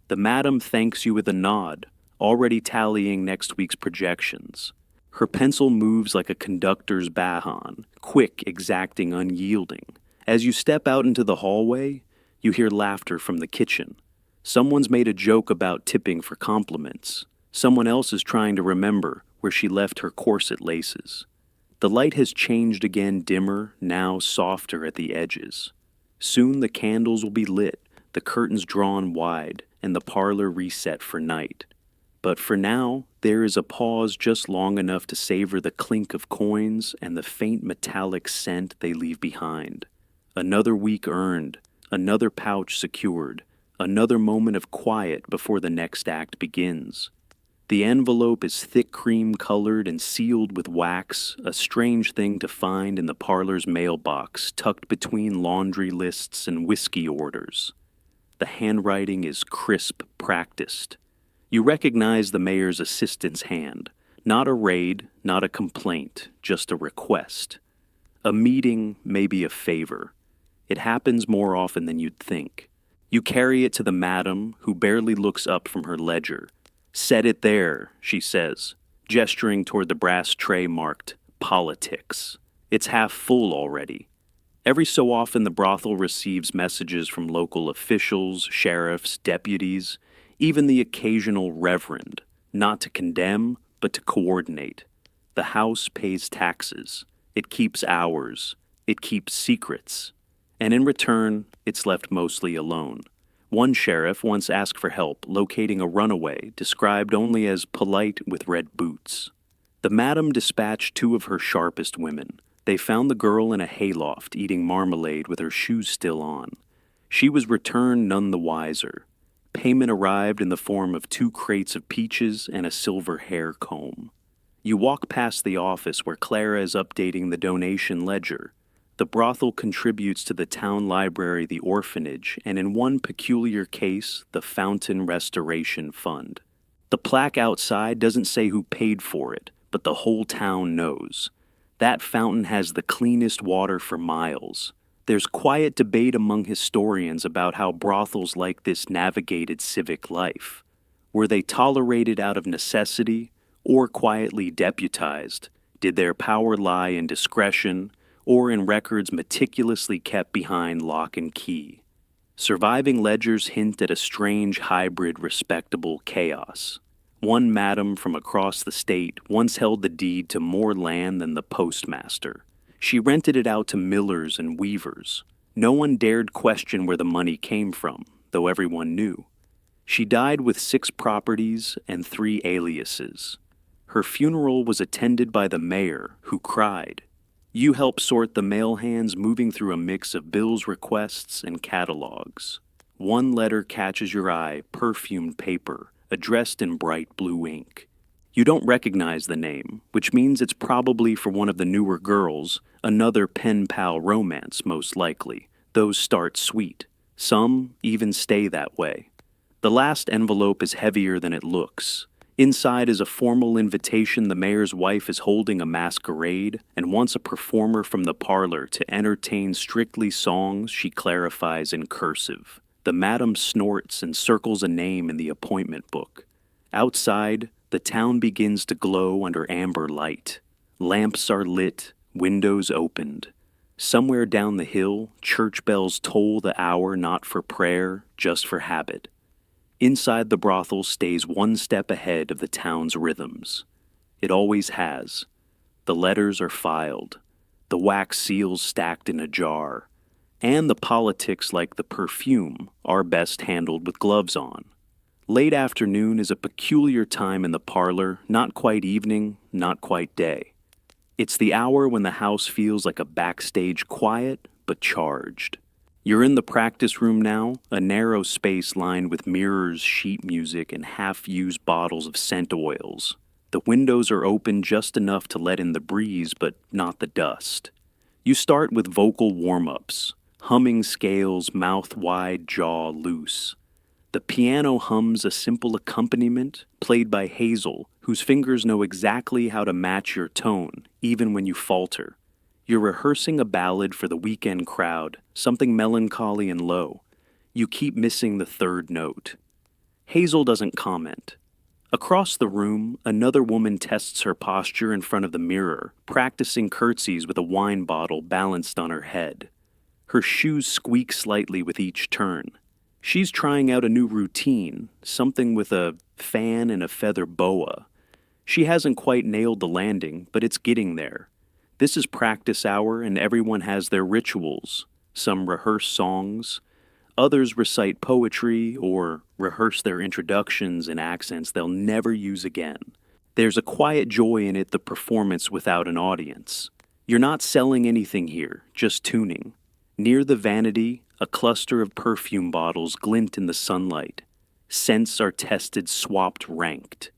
The madam thanks you with a nod, already tallying next week's projections. Her pencil moves like a conductor's baton, quick, exacting, unyielding. As you step out into the hallway, you hear laughter from the kitchen. Someone's made a joke about tipping for compliments. Someone else is trying to remember where she left her corset laces. The light has changed again, dimmer, now softer at the edges. Soon the candles will be lit, the curtains drawn wide, and the parlor reset for night. But for now, there is a pause just long enough to savor the clink of coins and the faint metallic scent they leave behind. Another week earned, another pouch secured, another moment of quiet before the next act begins. The envelope is thick cream-colored and sealed with wax, a strange thing to find in the parlor's mailbox, tucked between laundry lists and whiskey orders. The handwriting is crisp, practiced. You recognize the mayor's assistant's hand. Not a raid, not a complaint, just a request. A meeting, maybe a favor. It happens more often than you'd think. You carry it to the madam, who barely looks up from her ledger. "Set it there," she says. gesturing toward the brass tray marked politics. It's half full already. Every so often, the brothel receives messages from local officials, sheriffs, deputies, even the occasional reverend, not to condemn, but to coordinate. The house pays taxes. It keeps hours. It keeps secrets. And in return, it's left mostly alone. One sheriff once asked for help locating a runaway described only as polite with red boots. The madam dispatched two of her sharpest women. They found the girl in a hayloft eating marmalade with her shoes still on. She was returned none the wiser. Payment arrived in the form of 2 crates of peaches and a silver hair comb. You walk past the office where Clara is updating the donation ledger. The brothel contributes to the town library, the orphanage, and in one peculiar case, the Fountain Restoration Fund. The plaque outside doesn't say who paid for it, but the whole town knows. That fountain has the cleanest water for miles. There's quiet debate among historians about how brothels like this navigated civic life. Were they tolerated out of necessity or quietly deputized? Did their power lie in discretion or in records meticulously kept behind lock and key? Surviving ledgers hint at a strange hybrid respectable chaos. One madam from across the state once held the deed to more land than the postmaster. She rented it out to millers and weavers. No one dared question where the money came from, though everyone knew. She died with 6 properties and 3 aliases. Her funeral was attended by the mayor, who cried. You help sort the mail hands moving through a mix of bills, requests, and catalogs. One letter catches your eye, perfumed paper, addressed in bright blue ink. You don't recognize the name, which means it's probably for one of the newer girls, another pen pal romance most likely. Those start sweet. Some even stay that way. The last envelope is heavier than it looks. Inside is a formal invitation the mayor's wife is holding a masquerade and wants a performer from the parlor to entertain strictly songs she clarifies in cursive. The madam snorts and circles a name in the appointment book. Outside, the town begins to glow under amber light. Lamps are lit, windows opened. Somewhere down the hill, church bells toll the hour not for prayer, just for habit. Inside the brothel stays one step ahead of the town's rhythms. It always has. The letters are filed, the wax seals stacked in a jar, and the politics like the perfume are best handled with gloves on. Late afternoon is a peculiar time in the parlor, not quite evening, not quite day. It's the hour when the house feels like a backstage quiet but charged. You're in the practice room now, a narrow space lined with mirrors, sheet music, and half-used bottles of scent oils. The windows are open just enough to let in the breeze, but not the dust. You start with vocal warm-ups, humming scales, mouth wide, jaw loose. The piano hums a simple accompaniment played by Hazel, whose fingers know exactly how to match your tone, even when you falter. You're rehearsing a ballad for the weekend crowd, something melancholy and low. You keep missing the third note. Hazel doesn't comment. Across the room, another woman tests her posture in front of the mirror, practicing curtsies with a wine bottle balanced on her head. Her shoes squeak slightly with each turn. She's trying out a new routine, something with a fan and a feather boa. She hasn't quite nailed the landing, but it's getting there. This is practice hour and everyone has their rituals. Some rehearse songs, others recite poetry or rehearse their introductions in accents they'll never use again. There's a quiet joy in it, the performance without an audience. You're not selling anything here, just tuning. Near the vanity, a cluster of perfume bottles glint in the sunlight. Scents are tested, swapped, ranked.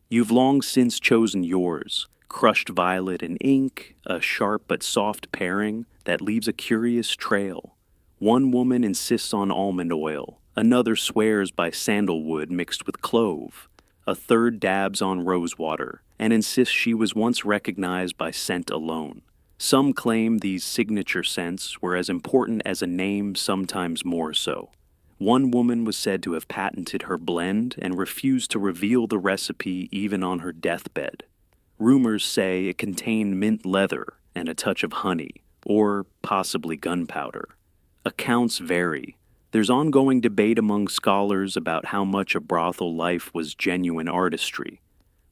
You've long since chosen yours. Crushed violet and ink, a sharp but soft pairing that leaves a curious trail. One woman insists on almond oil, another swears by sandalwood mixed with clove, a third dabs on rosewater and insists she was once recognized by scent alone. Some claim these signature scents were as important as a name, sometimes more so. One woman was said to have patented her blend and refused to reveal the recipe even on her deathbed. Rumors say it contained mint leather and a touch of honey, or possibly gunpowder. Accounts vary. There's ongoing debate among scholars about how much of brothel life was genuine artistry.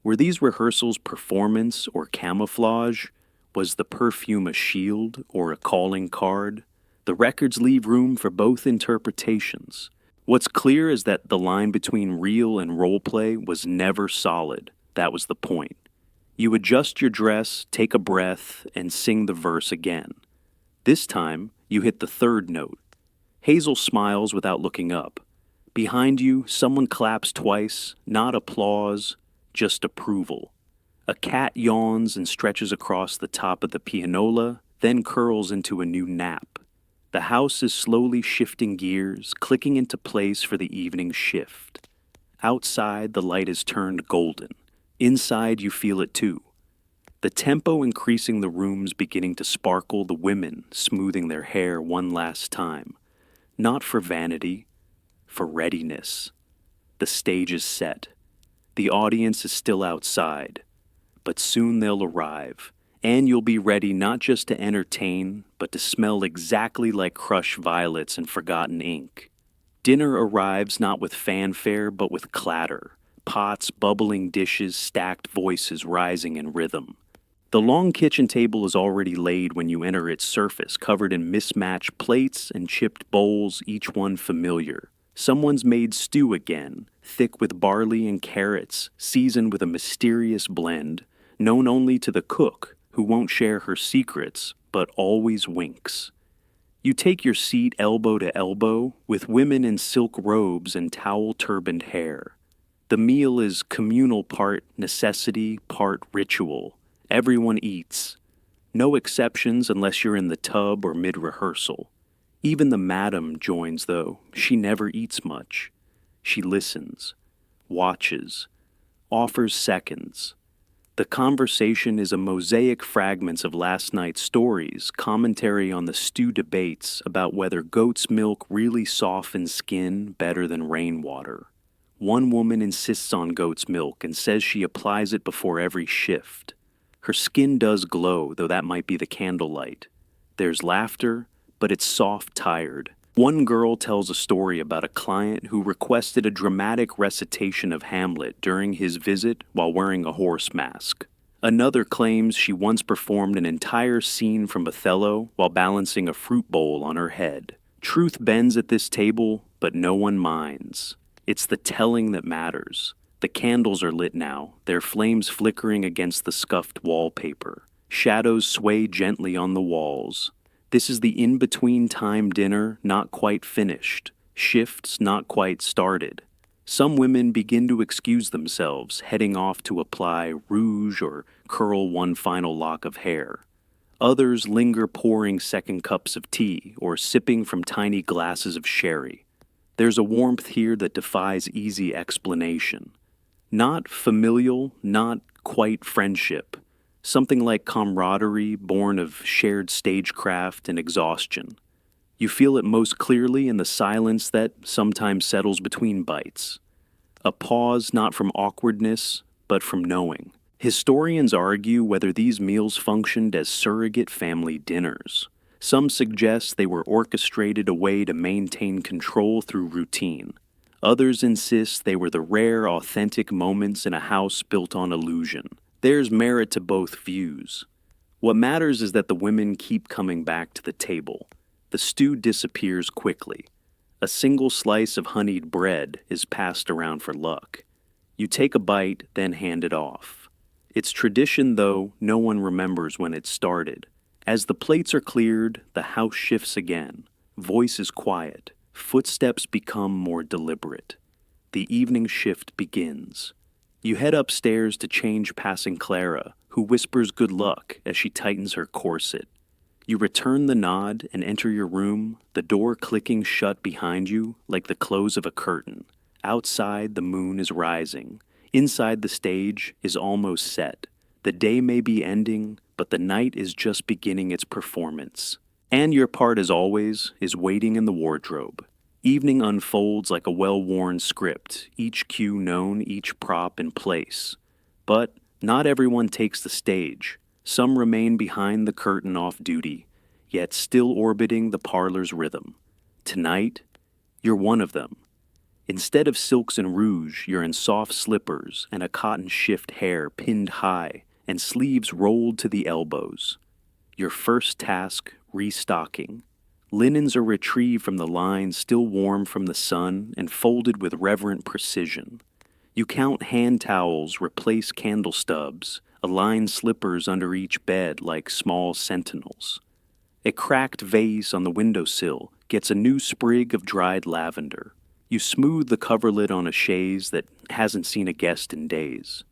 Were these rehearsals performance or camouflage? Was the perfume a shield or a calling card? The records leave room for both interpretations. What's clear is that the line between real and role play was never solid. That was the point. You adjust your dress, take a breath, and sing the verse again. This time, you hit the third note. Hazel smiles without looking up. Behind you, someone claps twice, not applause, just approval. A cat yawns and stretches across the top of the pianola, then curls into a new nap. The house is slowly shifting gears, clicking into place for the evening shift. Outside, the light is turned golden. Inside, you feel it too. The tempo increasing, the rooms beginning to sparkle, the women smoothing their hair one last time. Not for vanity, for readiness. The stage is set. The audience is still outside. But soon they'll arrive, and you'll be ready not just to entertain, but to smell exactly like crushed violets and forgotten ink. Dinner arrives not with fanfare, but with clatter. Pots, bubbling dishes, stacked voices rising in rhythm. The long kitchen table is already laid when you enter its surface, covered in mismatched plates and chipped bowls, each one familiar. Someone's made stew again, thick with barley and carrots, seasoned with a mysterious blend, known only to the cook, who won't share her secrets, but always winks. You take your seat elbow to elbow, with women in silk robes and towel-turbaned hair. The meal is communal, part necessity, part ritual. Everyone eats. No exceptions unless you're in the tub or mid-rehearsal. Even the madam joins, though. She never eats much. She listens, watches, offers seconds. The conversation is a mosaic fragments of last night's stories, commentary on the stew debates about whether goat's milk really softens skin better than rainwater. One woman insists on goat's milk and says she applies it before every shift. Her skin does glow, though that might be the candlelight. There's laughter, but it's soft, tired. One girl tells a story about a client who requested a dramatic recitation of Hamlet during his visit while wearing a horse mask. Another claims she once performed an entire scene from Othello while balancing a fruit bowl on her head. Truth bends at this table, but no one minds. It's the telling that matters. The candles are lit now, their flames flickering against the scuffed wallpaper. Shadows sway gently on the walls. This is the in-between time dinner, not quite finished. Shifts not quite started. Some women begin to excuse themselves, heading off to apply rouge or curl one final lock of hair. Others linger, pouring second cups of tea or sipping from tiny glasses of sherry. There's a warmth here that defies easy explanation. Not familial, not quite friendship. Something like camaraderie born of shared stagecraft and exhaustion. You feel it most clearly in the silence that sometimes settles between bites. A pause not from awkwardness, but from knowing. Historians argue whether these meals functioned as surrogate family dinners. Some suggest they were orchestrated a way to maintain control through routine. Others insist they were the rare, authentic moments in a house built on illusion. There's merit to both views. What matters is that the women keep coming back to the table. The stew disappears quickly. A single slice of honeyed bread is passed around for luck. You take a bite, then hand it off. It's tradition, though no one remembers when it started. As the plates are cleared, the house shifts again. Voice is quiet. Footsteps become more deliberate. The evening shift begins. You head upstairs to change, passing Clara, who whispers good luck as she tightens her corset. You return the nod and enter your room, the door clicking shut behind you like the close of a curtain. Outside, the moon is rising. Inside, the stage is almost set. The day may be ending, but the night is just beginning its performance. And your part, as always, is waiting in the wardrobe. Evening unfolds like a well-worn script, each cue known, each prop in place. But Not everyone takes the stage. Some remain behind the curtain off duty, yet still orbiting the parlor's rhythm. Tonight, you're one of them. Instead of silks and rouge, you're in soft slippers and a cotton shift hair pinned high and sleeves rolled to the elbows. Your first task, restocking. Linens are retrieved from the line still warm from the sun and folded with reverent precision. You count hand towels, replace candle stubs, align slippers under each bed like small sentinels. A cracked vase on the windowsill gets a new sprig of dried lavender. You smooth the coverlid on a chaise that hasn't seen a guest in days.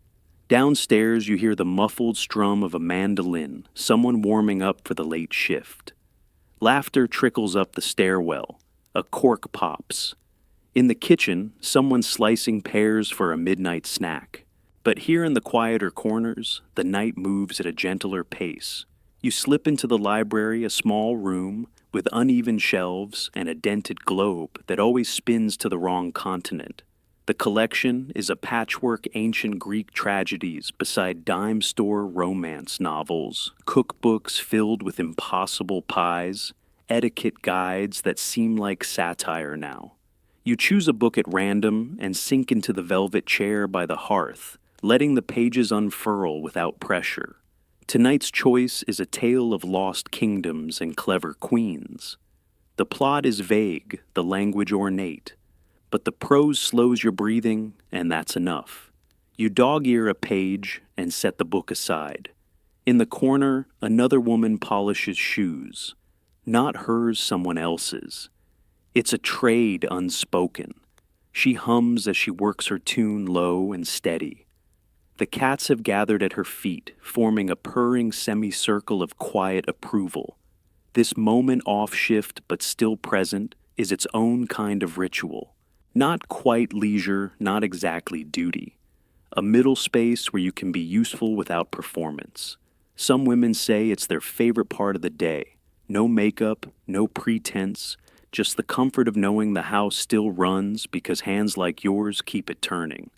Downstairs, you hear the muffled strum of a mandolin, someone warming up for the late shift. Laughter trickles up the stairwell. A cork pops. In the kitchen, someone's slicing pears for a midnight snack. But here in the quieter corners, the night moves at a gentler pace. You slip into the library, a small room with uneven shelves and a dented globe that always spins to the wrong continent. The collection is a patchwork ancient Greek tragedies beside dime store romance novels, cookbooks filled with impossible pies, etiquette guides that seem like satire now. You choose a book at random and sink into the velvet chair by the hearth, letting the pages unfurl without pressure. Tonight's choice is a tale of lost kingdoms and clever queens. The plot is vague, the language ornate, but the prose slows your breathing, and that's enough. You dog-ear a page and set the book aside. In the corner, another woman polishes shoes. Not hers, someone else's. It's a trade unspoken. She hums as she works her tune low and steady. The cats have gathered at her feet, forming a purring semicircle of quiet approval. This moment off shift but still present is its own kind of ritual. Not quite leisure, not exactly duty. A middle space where you can be useful without performance. Some women say it's their favorite part of the day. No makeup, no pretense, just the comfort of knowing the house still runs because hands like yours keep it turning.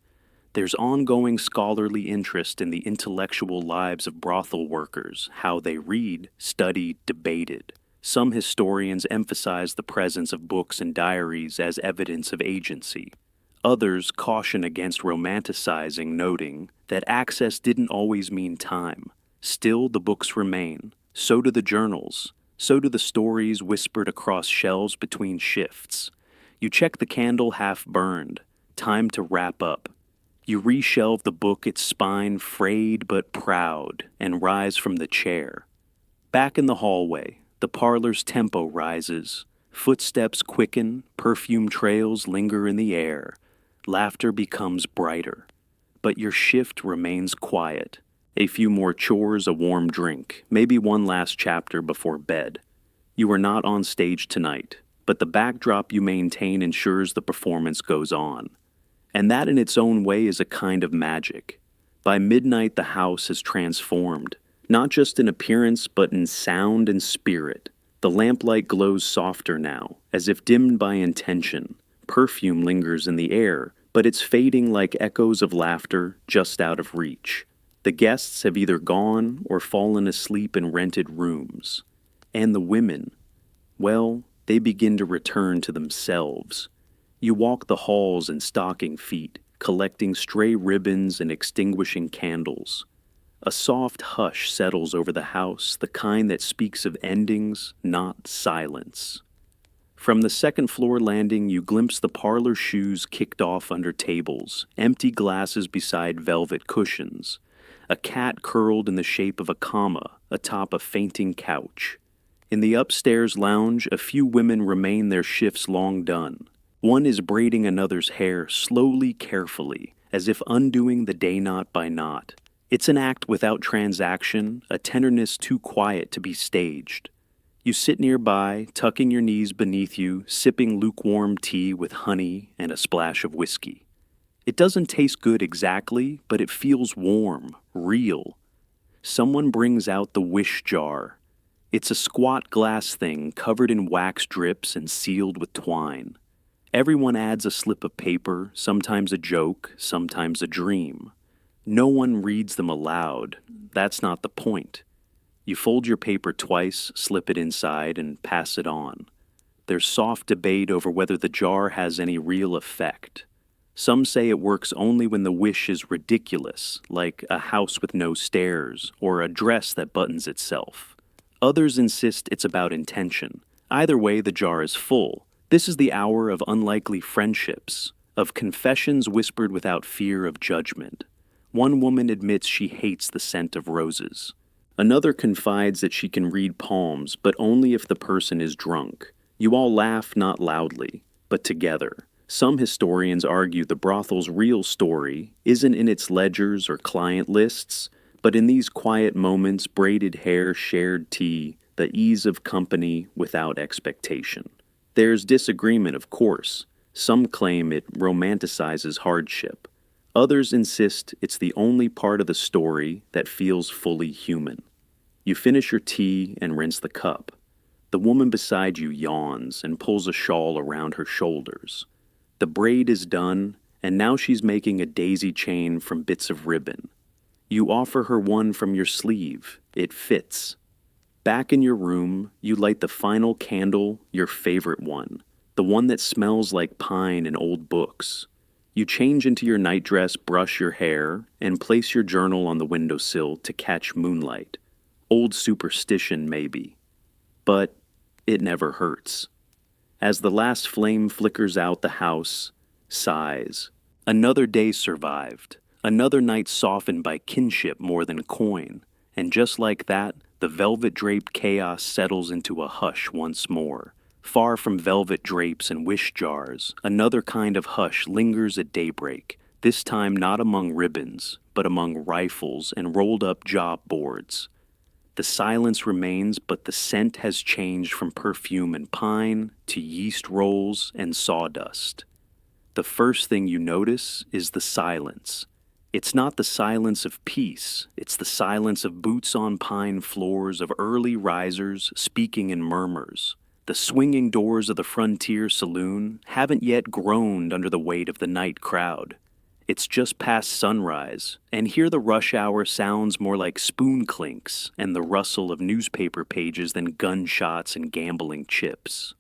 There's ongoing scholarly interest in the intellectual lives of brothel workers, how they read, study, debated. Some historians emphasize the presence of books and diaries as evidence of agency. Others caution against romanticizing, noting that access didn't always mean time. Still, the books remain. So do the journals. So do the stories whispered across shelves between shifts. You check the candle half burned. Time to wrap up. You reshelve the book, its spine frayed but proud, and rise from the chair. Back in the hallway, the parlor's tempo rises. Footsteps quicken, perfume trails linger in the air. Laughter becomes brighter. But your shift remains quiet. A few more chores, a warm drink, maybe one last chapter before bed. You are not on stage tonight, but the backdrop you maintain ensures the performance goes on. And that in its own way is a kind of magic. By midnight, the house has transformed, not just in appearance, but in sound and spirit. The lamplight glows softer now, as if dimmed by intention. Perfume lingers in the air, but it's fading like echoes of laughter just out of reach. The guests have either gone or fallen asleep in rented rooms. And the women, well, they begin to return to themselves. You walk the halls in stocking feet, collecting stray ribbons and extinguishing candles. A soft hush settles over the house, the kind that speaks of endings, not silence. From the second-floor landing, you glimpse the parlor shoes kicked off under tables, empty glasses beside velvet cushions, a cat curled in the shape of a comma atop a fainting couch. In the upstairs lounge, a few women remain their shifts long done. One is braiding another's hair slowly, carefully, as if undoing the day knot by knot. It's an act without transaction, a tenderness too quiet to be staged. You sit nearby, tucking your knees beneath you, sipping lukewarm tea with honey and a splash of whiskey. It doesn't taste good exactly, but it feels warm, real. Someone brings out the wish jar. It's a squat glass thing covered in wax drips and sealed with twine. Everyone adds a slip of paper, sometimes a joke, sometimes a dream. No one reads them aloud. That's not the point. You fold your paper twice, slip it inside, and pass it on. There's soft debate over whether the jar has any real effect. Some say it works only when the wish is ridiculous, like a house with no stairs or a dress that buttons itself. Others insist it's about intention. Either way, the jar is full. This is the hour of unlikely friendships, of confessions whispered without fear of judgment. One woman admits she hates the scent of roses. Another confides that she can read palms, but only if the person is drunk. You all laugh not loudly, but together. Some historians argue the brothel's real story isn't in its ledgers or client lists, but in these quiet moments, braided hair, shared tea, the ease of company without expectation. There's disagreement, of course. Some claim it romanticizes hardship. Others insist it's the only part of the story that feels fully human. You finish your tea and rinse the cup. The woman beside you yawns and pulls a shawl around her shoulders. The braid is done, and now she's making a daisy chain from bits of ribbon. You offer her one from your sleeve. It fits. Back in your room, you light the final candle, your favorite one, the one that smells like pine and old books. You change into your nightdress, brush your hair, and place your journal on the windowsill to catch moonlight. Old superstition, maybe. But it never hurts. As the last flame flickers out, the house sighs. Another day survived. Another night softened by kinship more than coin. And just like that, the velvet-draped chaos settles into a hush once more. Far from velvet drapes and wish jars, another kind of hush lingers at daybreak, this time not among ribbons, but among rifles and rolled-up job boards. The silence remains, but the scent has changed from perfume and pine to yeast rolls and sawdust. The first thing you notice is the silence. It's not the silence of peace, it's the silence of boots on pine floors, of early risers speaking in murmurs. The swinging doors of the Frontier Saloon haven't yet groaned under the weight of the night crowd. It's just past sunrise, and here the rush hour sounds more like spoon clinks and the rustle of newspaper pages than gunshots and gambling chips.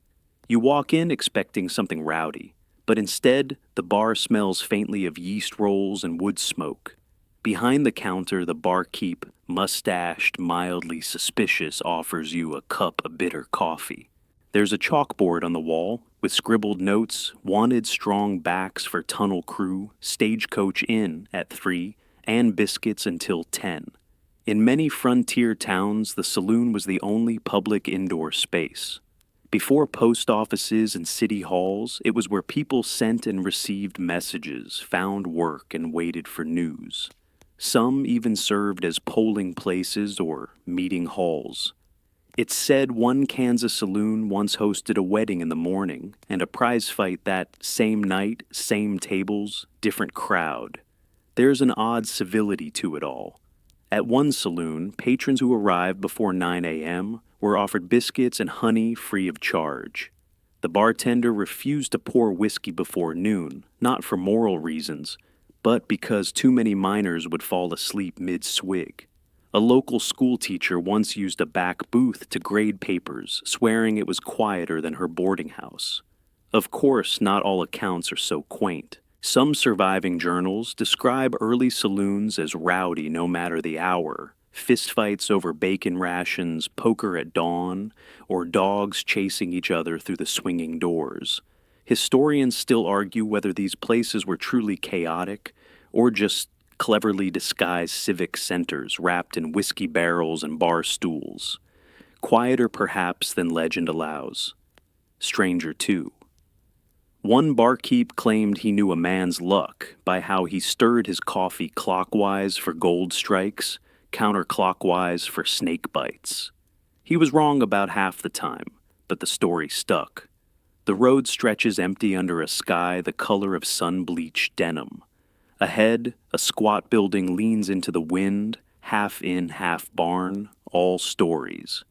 You walk in expecting something rowdy, but instead the bar smells faintly of yeast rolls and wood smoke. Behind the counter, the barkeep, mustached, mildly suspicious, offers you a cup of bitter coffee. There's a chalkboard on the wall with scribbled notes, wanted strong backs for tunnel crew, stagecoach in at 3, and biscuits until 10. In many frontier towns, the saloon was the only public indoor space. Before post offices and city halls, it was where people sent and received messages, found work, and waited for news. Some even served as polling places or meeting halls. It's said one Kansas saloon once hosted a wedding in the morning and a prize fight that same night, same tables, different crowd. There's an odd civility to it all. At one saloon, patrons who arrived before 9 a.m. were offered biscuits and honey free of charge. The bartender refused to pour whiskey before noon, not for moral reasons, but because too many minors would fall asleep mid-swig. A local school teacher once used a back booth to grade papers, swearing it was quieter than her boarding house. Of course, not all accounts are so quaint. Some surviving journals describe early saloons as rowdy no matter the hour, fistfights over bacon rations, poker at dawn, or dogs chasing each other through the swinging doors. Historians still argue whether these places were truly chaotic or just cleverly disguised civic centers wrapped in whiskey barrels and bar stools. Quieter perhaps than legend allows. Stranger too. One barkeep claimed he knew a man's luck by how he stirred his coffee clockwise for gold strikes, counterclockwise for snake bites. He was wrong about half the time, but the story stuck. The road stretches empty under a sky the color of sun-bleached denim. Ahead, a squat building leans into the wind, half inn, half barn, all stories.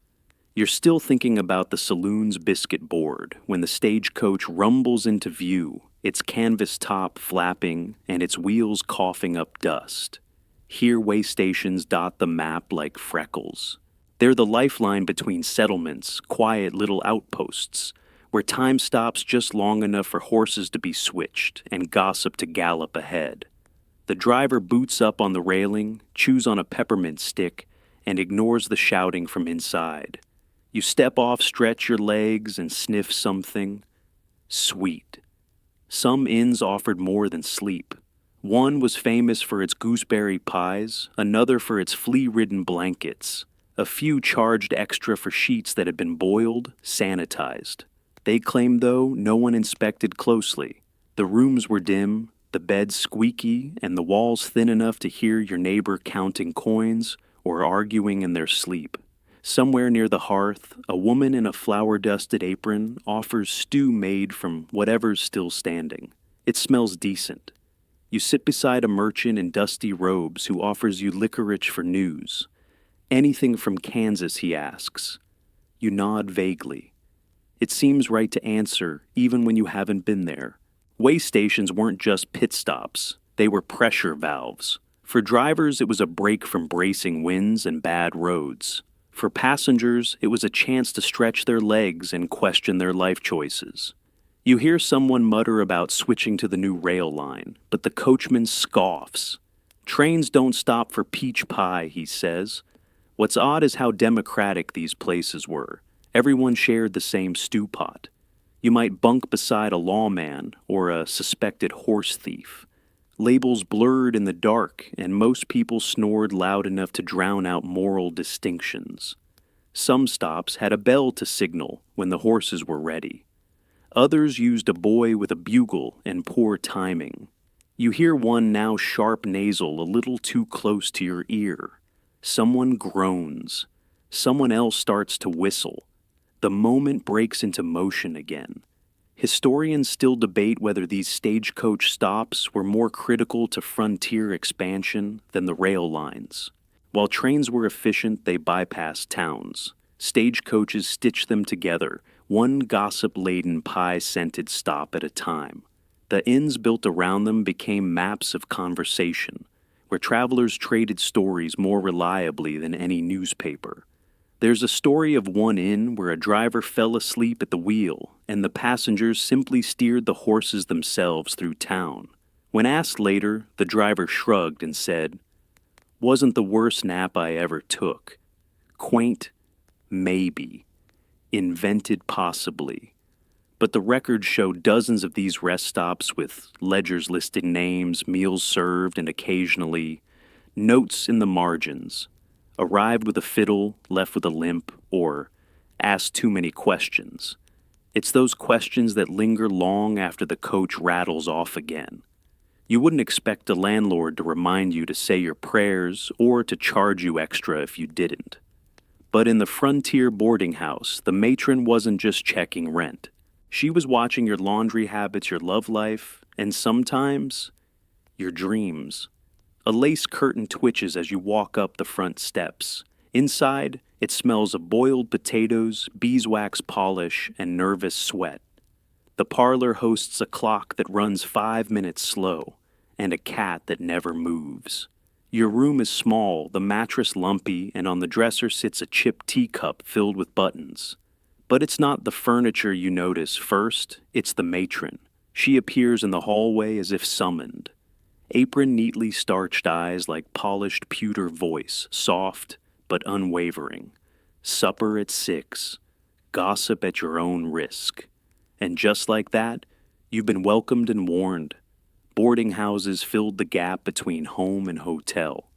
You're still thinking about the saloon's biscuit board when the stagecoach rumbles into view, its canvas top flapping and its wheels coughing up dust. Here way stations dot the map like freckles. They're the lifeline between settlements, quiet little outposts, where time stops just long enough for horses to be switched and gossip to gallop ahead. The driver boots up on the railing, chews on a peppermint stick, and ignores the shouting from inside. You step off, stretch your legs, and sniff something sweet. Some inns offered more than sleep. One was famous for its gooseberry pies, another for its flea-ridden blankets. A few charged extra for sheets that had been boiled, sanitized. They claimed, though, no one inspected closely. The rooms were dim, the beds squeaky, and the walls thin enough to hear your neighbor counting coins or arguing in their sleep. Somewhere near the hearth, a woman in a flour-dusted apron offers stew made from whatever's still standing. It smells decent. You sit beside a merchant in dusty robes who offers you licorice for news. Anything from Kansas, he asks. You nod vaguely. It seems right to answer, even when you haven't been there. Way stations weren't just pit stops. They were pressure valves. For drivers, it was a break from bracing winds and bad roads. For passengers, it was a chance to stretch their legs and question their life choices. You hear someone mutter about switching to the new rail line, but the coachman scoffs. Trains don't stop for peach pie, he says. What's odd is how democratic these places were. Everyone shared the same stew pot. You might bunk beside a lawman or a suspected horse thief. Labels blurred in the dark, and most people snored loud enough to drown out moral distinctions. Some stops had a bell to signal when the horses were ready. Others used a boy with a bugle and poor timing. You hear one now sharp nasal a little too close to your ear. Someone groans. Someone else starts to whistle. The moment breaks into motion again. Historians still debate whether these stagecoach stops were more critical to frontier expansion than the rail lines. While trains were efficient, they bypassed towns. Stagecoaches stitched them together, one gossip-laden, pie-scented stop at a time. The inns built around them became maps of conversation, where travelers traded stories more reliably than any newspaper. There's a story of one inn where a driver fell asleep at the wheel, and the passengers simply steered the horses themselves through town. When asked later, the driver shrugged and said, "Wasn't the worst nap I ever took. Quaint, maybe. Invented, possibly." But the records show dozens of these rest stops with ledgers listing names, meals served, and occasionally notes in the margins. Arrived with a fiddle, left with a limp, or asked too many questions. It's those questions that linger long after the coach rattles off again. You wouldn't expect a landlord to remind you to say your prayers or to charge you extra if you didn't. But in the frontier boarding house, the matron wasn't just checking rent. She was watching your laundry habits, your love life, and sometimes your dreams. A lace curtain twitches as you walk up the front steps. Inside, it smells of boiled potatoes, beeswax polish, and nervous sweat. The parlor hosts a clock that runs 5 minutes slow, and a cat that never moves. Your room is small, the mattress lumpy, and on the dresser sits a chipped teacup filled with buttons. But it's not the furniture you notice first, it's the matron. She appears in the hallway as if summoned. Apron, neatly starched eyes like polished pewter voice, soft but unwavering. Supper at 6. Gossip at your own risk. And just like that, you've been welcomed and warned. Boarding houses filled the gap between home and hotel.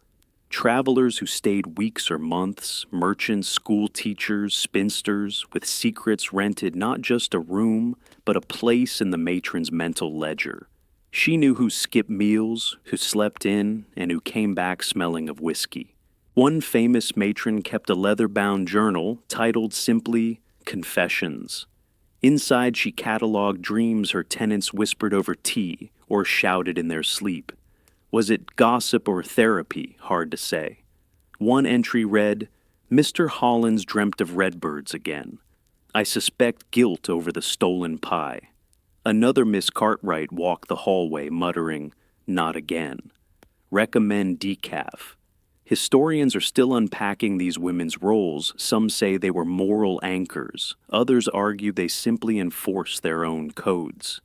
Travelers who stayed weeks or months, merchants, school teachers, spinsters, with secrets rented not just a room, but a place in the matron's mental ledger. She knew who skipped meals, who slept in, and who came back smelling of whiskey. One famous matron kept a leather-bound journal titled simply Confessions. Inside, she cataloged dreams her tenants whispered over tea or shouted in their sleep. Was it gossip or therapy? Hard to say. One entry read, "Mr. Hollins dreamt of redbirds again. I suspect guilt over the stolen pie." Another Miss Cartwright walked the hallway muttering, "Not again." recommend decaf. Historians are still unpacking these women's roles. Some say they were moral anchors. Others argue they simply enforced their own codes.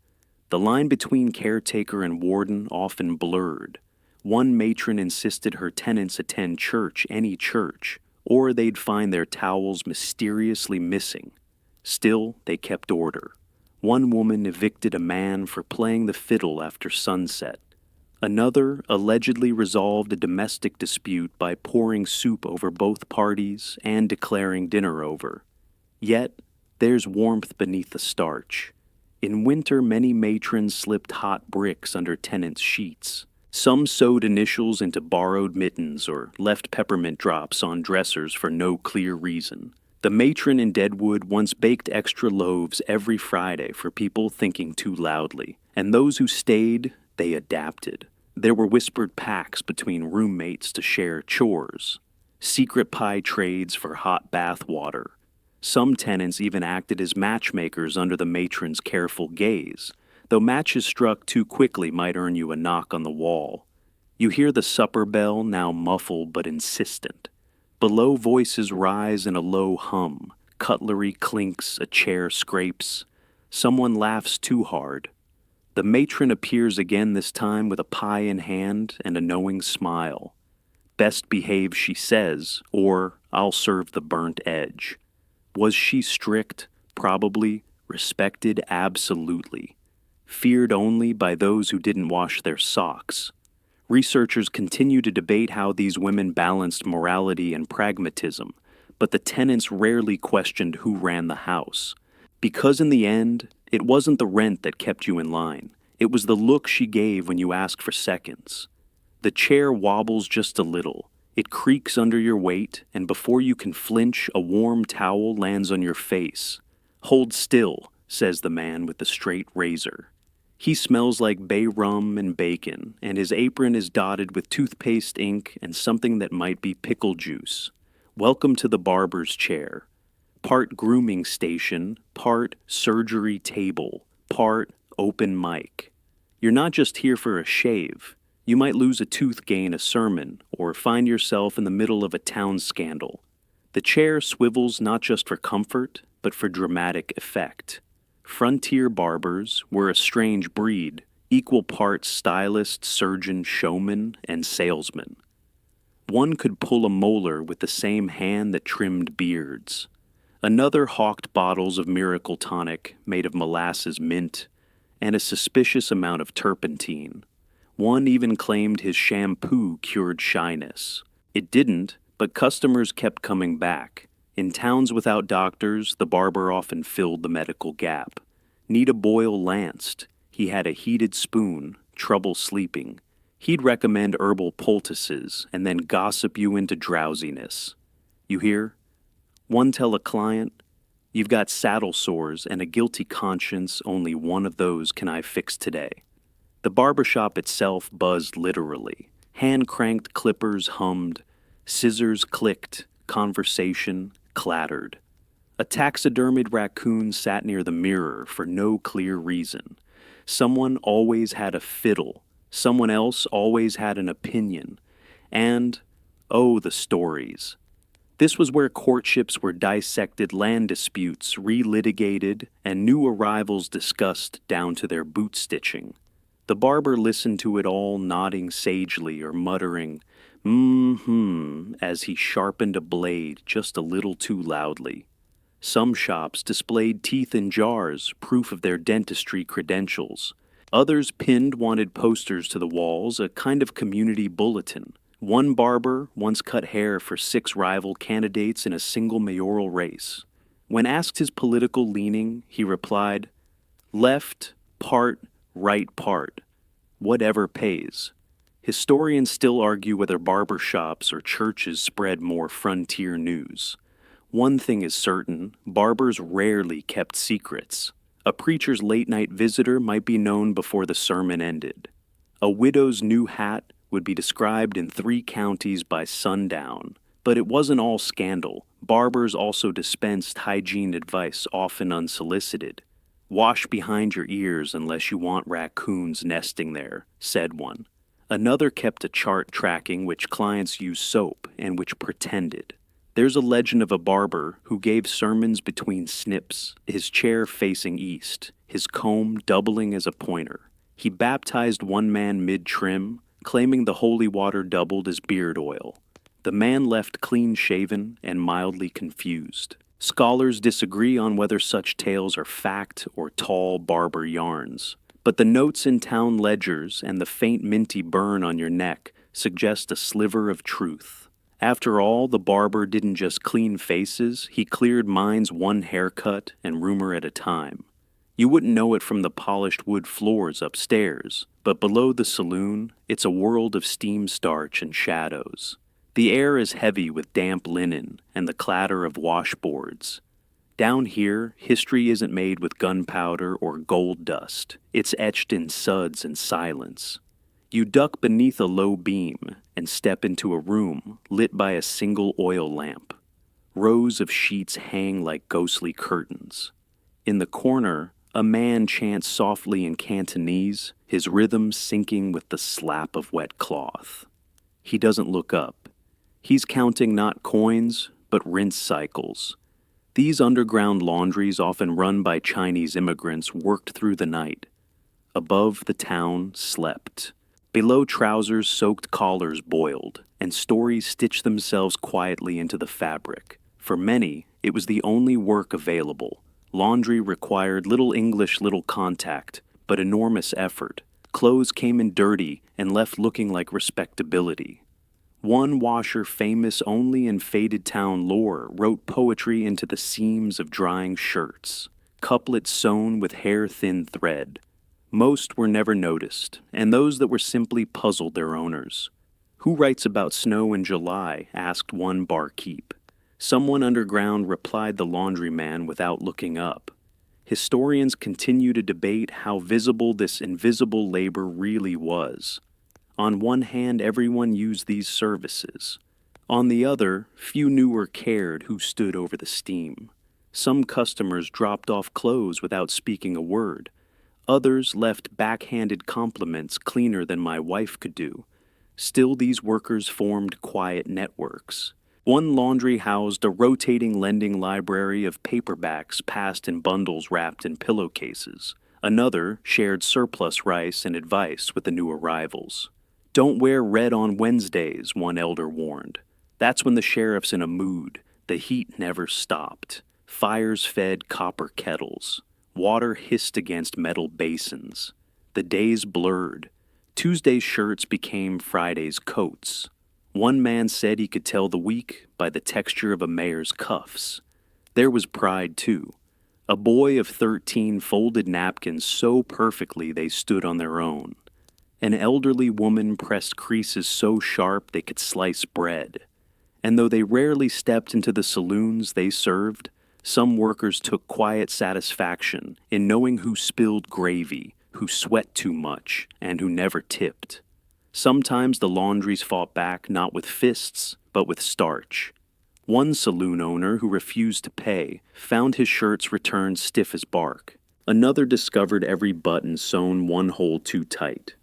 The line between caretaker and warden often blurred. One matron insisted her tenants attend church, any church, or they'd find their towels mysteriously missing. Still, they kept order. One woman evicted a man for playing the fiddle after sunset. Another allegedly resolved a domestic dispute by pouring soup over both parties and declaring dinner over. Yet, there's warmth beneath the starch. In winter, many matrons slipped hot bricks under tenants' sheets. Some sewed initials into borrowed mittens or left peppermint drops on dressers for no clear reason. The matron in Deadwood once baked extra loaves every Friday for people thinking too loudly, and those who stayed, they adapted. There were whispered pacts between roommates to share chores, secret pie trades for hot bath water. Some tenants even acted as matchmakers under the matron's careful gaze, though matches struck too quickly might earn you a knock on the wall. You hear the supper bell, now muffled but insistent. Below, voices rise in a low hum. Cutlery clinks, a chair scrapes. Someone laughs too hard. The matron appears again, this time with a pie in hand and a knowing smile. Best behave, she says, or I'll serve the burnt edge. Was she strict? Probably. Respected? Absolutely. Feared only by those who didn't wash their socks. Researchers continue to debate how these women balanced morality and pragmatism, but the tenants rarely questioned who ran the house. Because in the end, it wasn't the rent that kept you in line. It was the look she gave when you asked for seconds. The chair wobbles just a little. It creaks under your weight, and before you can flinch, a warm towel lands on your face. "Hold still," says the man with the straight razor. He smells like bay rum and bacon, and his apron is dotted with toothpaste ink and something that might be pickle juice. Welcome to the barber's chair. Part grooming station, part surgery table, part open mic. You're not just here for a shave. You might lose a tooth, gain a sermon, or find yourself in the middle of a town scandal. The chair swivels not just for comfort, but for dramatic effect. Frontier barbers were a strange breed, equal parts stylist, surgeon, showman, and salesman. One could pull a molar with the same hand that trimmed beards. Another hawked bottles of miracle tonic made of molasses mint and a suspicious amount of turpentine. One even claimed his shampoo cured shyness. It didn't, but customers kept coming back. In towns without doctors, the barber often filled the medical gap. Need a boil lanced. He had a heated spoon, trouble sleeping. He'd recommend herbal poultices and then gossip you into drowsiness. You hear? One tell a client, "You've got saddle sores and a guilty conscience, only one of those can I fix today." The barbershop itself buzzed literally. Hand-cranked clippers hummed, scissors clicked, conversation clattered. A taxidermied raccoon sat near the mirror for no clear reason. Someone always had a fiddle. Someone else always had an opinion. And, oh, the stories. This was where courtships were dissected, land disputes relitigated, and new arrivals discussed down to their boot stitching. The barber listened to it all, nodding sagely or muttering, as he sharpened a blade just a little too loudly. Some shops displayed teeth in jars, proof of their dentistry credentials. Others pinned wanted posters to the walls, a kind of community bulletin. One barber once cut hair for 6 rival candidates in a single mayoral race. When asked his political leaning, he replied, "Left part, right part. Whatever pays." Historians still argue whether barber shops or churches spread more frontier news. One thing is certain, barbers rarely kept secrets. A preacher's late-night visitor might be known before the sermon ended. A widow's new hat would be described in 3 counties by sundown. But it wasn't all scandal. Barbers also dispensed hygiene advice, often unsolicited. "Wash behind your ears unless you want raccoons nesting there," said one. Another kept a chart tracking which clients used soap and which pretended. There's a legend of a barber who gave sermons between snips, his chair facing east, his comb doubling as a pointer. He baptized one man mid-trim, claiming the holy water doubled as beard oil. The man left clean-shaven and mildly confused. Scholars disagree on whether such tales are fact or tall barber yarns, but the notes in town ledgers and the faint minty burn on your neck suggest a sliver of truth. After all, the barber didn't just clean faces, he cleared minds one haircut and rumor at a time. You wouldn't know it from the polished wood floors upstairs, but below the saloon, it's a world of steam starch and shadows. The air is heavy with damp linen and the clatter of washboards. Down here, history isn't made with gunpowder or gold dust. It's etched in suds and silence. You duck beneath a low beam and step into a room lit by a single oil lamp. Rows of sheets hang like ghostly curtains. In the corner, a man chants softly in Cantonese, his rhythm syncing with the slap of wet cloth. He doesn't look up. He's counting not coins, but rinse cycles. These underground laundries, often run by Chinese immigrants, worked through the night. Above, the town slept. Below, trousers soaked collars boiled, and stories stitched themselves quietly into the fabric. For many, it was the only work available. Laundry required little English, little contact, but enormous effort. Clothes came in dirty and left looking like respectability. One washer, famous only in faded town lore, wrote poetry into the seams of drying shirts, couplets sewn with hair-thin thread. Most were never noticed, and those that were simply puzzled their owners. "Who writes about snow in July?" asked one barkeep. Someone underground replied the laundryman without looking up. Historians continue to debate how visible this invisible labor really was. On one hand, everyone used these services. On the other, few knew or cared who stood over the steam. Some customers dropped off clothes without speaking a word. Others left backhanded compliments cleaner than my wife could do. Still, these workers formed quiet networks. One laundry housed a rotating lending library of paperbacks passed in bundles wrapped in pillowcases. Another shared surplus rice and advice with the new arrivals. "Don't wear red on Wednesdays," one elder warned. That's when the sheriff's in a mood. The heat never stopped. Fires fed copper kettles. Water hissed against metal basins. The days blurred. Tuesday's shirts became Friday's coats. One man said he could tell the week by the texture of a mayor's cuffs. There was pride, too. A boy of 13 folded napkins so perfectly they stood on their own. An elderly woman pressed creases so sharp they could slice bread. And though they rarely stepped into the saloons they served, some workers took quiet satisfaction in knowing who spilled gravy, who sweat too much, and who never tipped. Sometimes the laundries fought back not with fists, but with starch. One saloon owner who refused to pay found his shirts returned stiff as bark. Another discovered every button sewn one hole too tight.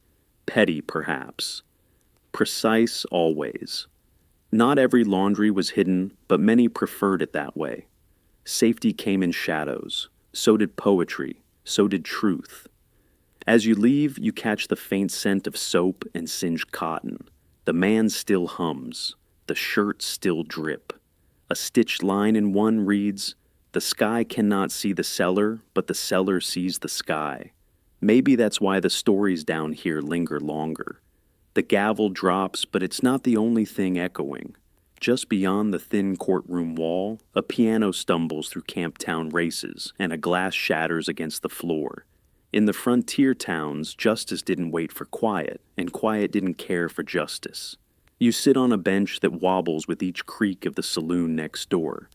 Petty, perhaps. Precise always. Not every laundry was hidden, but many preferred it that way. Safety came in shadows. So did poetry. So did truth. As you leave, you catch the faint scent of soap and singed cotton. The man still hums. The shirts still drip. A stitched line in one reads, "The sky cannot see the cellar, but the cellar sees the sky." Maybe that's why the stories down here linger longer. The gavel drops, but it's not the only thing echoing. Just beyond the thin courtroom wall, a piano stumbles through Camptown races, and a glass shatters against the floor. In the frontier towns, justice didn't wait for quiet, and quiet didn't care for justice. You sit on a bench that wobbles with each creak of the saloon next door.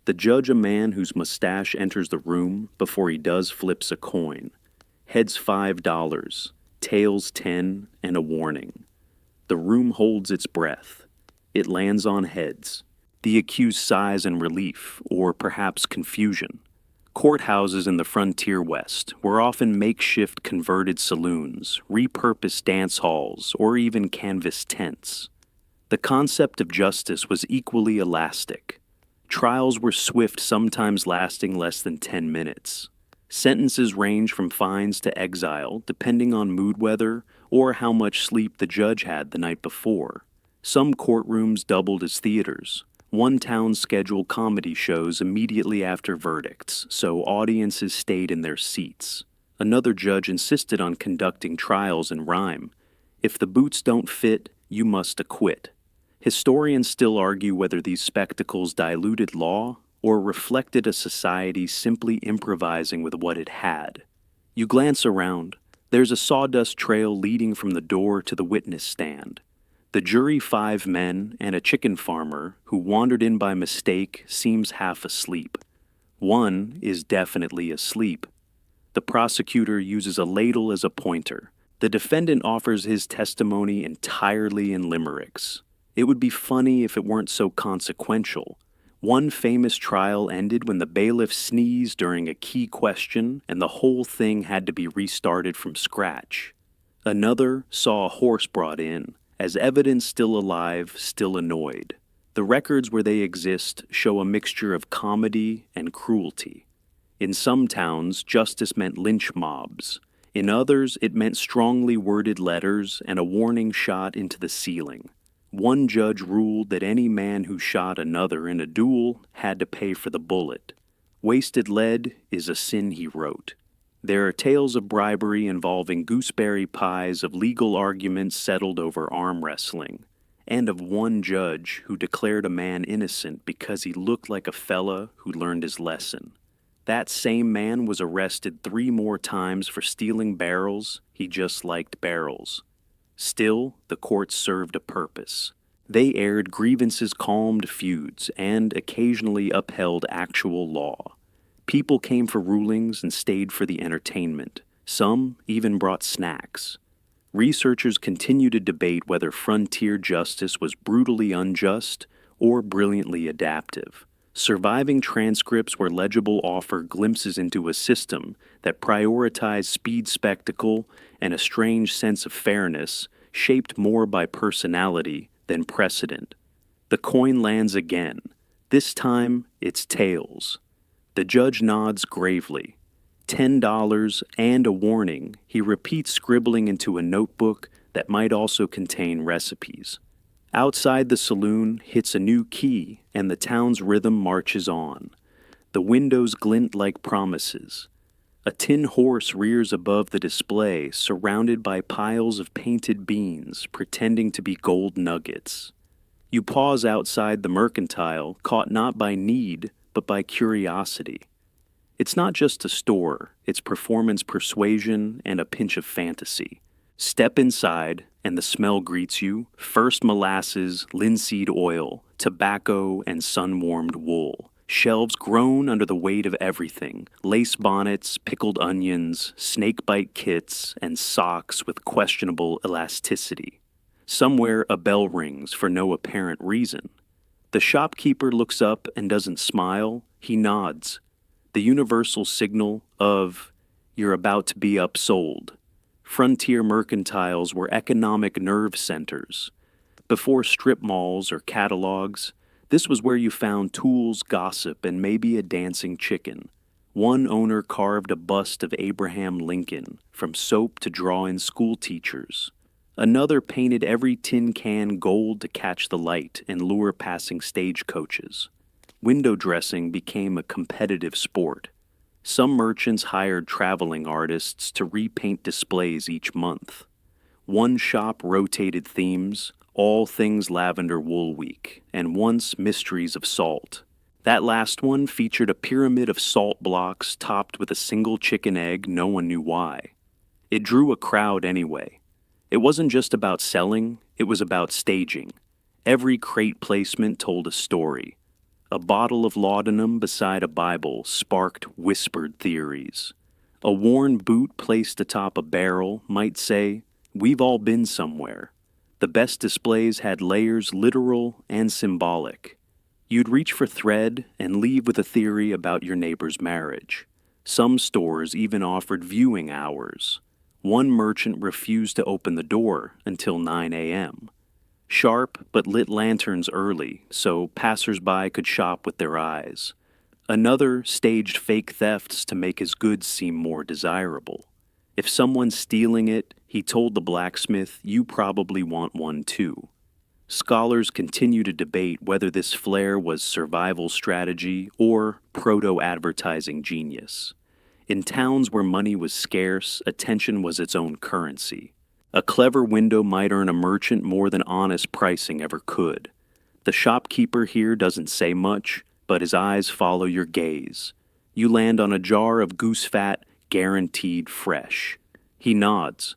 The judge, a man whose mustache enters the room before he does, flips a coin. Heads $5, tails 10, and a warning. The room holds its breath. It lands on heads. The accused sighs in relief, or perhaps confusion. Courthouses in the frontier West were often makeshift converted saloons, repurposed dance halls, or even canvas tents. The concept of justice was equally elastic. Trials were swift, sometimes lasting less than 10 minutes. Sentences range from fines to exile, depending on mood weather or how much sleep the judge had the night before. Some courtrooms doubled as theaters. One town scheduled comedy shows immediately after verdicts, so audiences stayed in their seats. Another judge insisted on conducting trials in rhyme. If the boots don't fit, you must acquit. Historians still argue whether these spectacles diluted law or reflected a society simply improvising with what it had. You glance around. There's a sawdust trail leading from the door to the witness stand. The jury, 5 men, and a chicken farmer who wandered in by mistake seems half asleep. One is definitely asleep. The prosecutor uses a ladle as a pointer. The defendant offers his testimony entirely in limericks. It would be funny if it weren't so consequential. One famous trial ended when the bailiff sneezed during a key question and the whole thing had to be restarted from scratch. Another saw a horse brought in, as evidence still alive, still annoyed. The records where they exist show a mixture of comedy and cruelty. In some towns, justice meant lynch mobs. In others, it meant strongly worded letters and a warning shot into the ceiling. One judge ruled that any man who shot another in a duel had to pay for the bullet. Wasted lead is a sin, he wrote. There are tales of bribery involving gooseberry pies, of legal arguments settled over arm wrestling, and of one judge who declared a man innocent because he looked like a fella who learned his lesson. That same man was arrested 3 more times for stealing barrels. He just liked barrels. Still, the courts served a purpose. They aired grievances, calmed feuds, and occasionally upheld actual law. People came for rulings and stayed for the entertainment. Some even brought snacks. Researchers continue to debate whether frontier justice was brutally unjust or brilliantly adaptive. Surviving transcripts where legible offer glimpses into a system that prioritized speed, spectacle, and a strange sense of fairness, shaped more by personality than precedent. The coin lands again. This time, it's tails. The judge nods gravely. $10 and a warning, he repeats, scribbling into a notebook that might also contain recipes. Outside the saloon hits a new key, and the town's rhythm marches on. The windows glint like promises. A tin horse rears above the display, surrounded by piles of painted beans, pretending to be gold nuggets. You pause outside the mercantile, caught not by need, but by curiosity. It's not just a store, it's performance persuasion and a pinch of fantasy. Step inside, and the smell greets you: first molasses, linseed oil, tobacco, and sun-warmed wool. Shelves groan under the weight of everything: lace bonnets, pickled onions, snakebite kits, and socks with questionable elasticity. Somewhere a bell rings for no apparent reason. The shopkeeper looks up and doesn't smile, he nods. The universal signal of, you're about to be upsold. Frontier mercantiles were economic nerve centers. Before strip malls or catalogs, this was where you found tools, gossip, and maybe a dancing chicken. One owner carved a bust of Abraham Lincoln, from soap to draw-in school teachers. Another painted every tin can gold to catch the light and lure passing stagecoaches. Window dressing became a competitive sport. Some merchants hired traveling artists to repaint displays each month. One shop rotated themes: all things lavender wool week, and once mysteries of salt. That last one featured a pyramid of salt blocks topped with a single chicken egg, no one knew why. It drew a crowd anyway. It wasn't just about selling, it was about staging. Every crate placement told a story. A bottle of laudanum beside a Bible sparked whispered theories. A worn boot placed atop a barrel might say, "We've all been somewhere." The best displays had layers literal and symbolic. You'd reach for thread and leave with a theory about your neighbor's marriage. Some stores even offered viewing hours. One merchant refused to open the door until 9 a.m. Sharp but lit lanterns early so passers-by could shop with their eyes. Another staged fake thefts to make his goods seem more desirable. If someone's stealing it, he told the blacksmith, you probably want one too. Scholars continue to debate whether this flair was survival strategy or proto-advertising genius. In towns where money was scarce, attention was its own currency. A clever window might earn a merchant more than honest pricing ever could. The shopkeeper here doesn't say much, but his eyes follow your gaze. You land on a jar of goose fat, guaranteed fresh. He nods.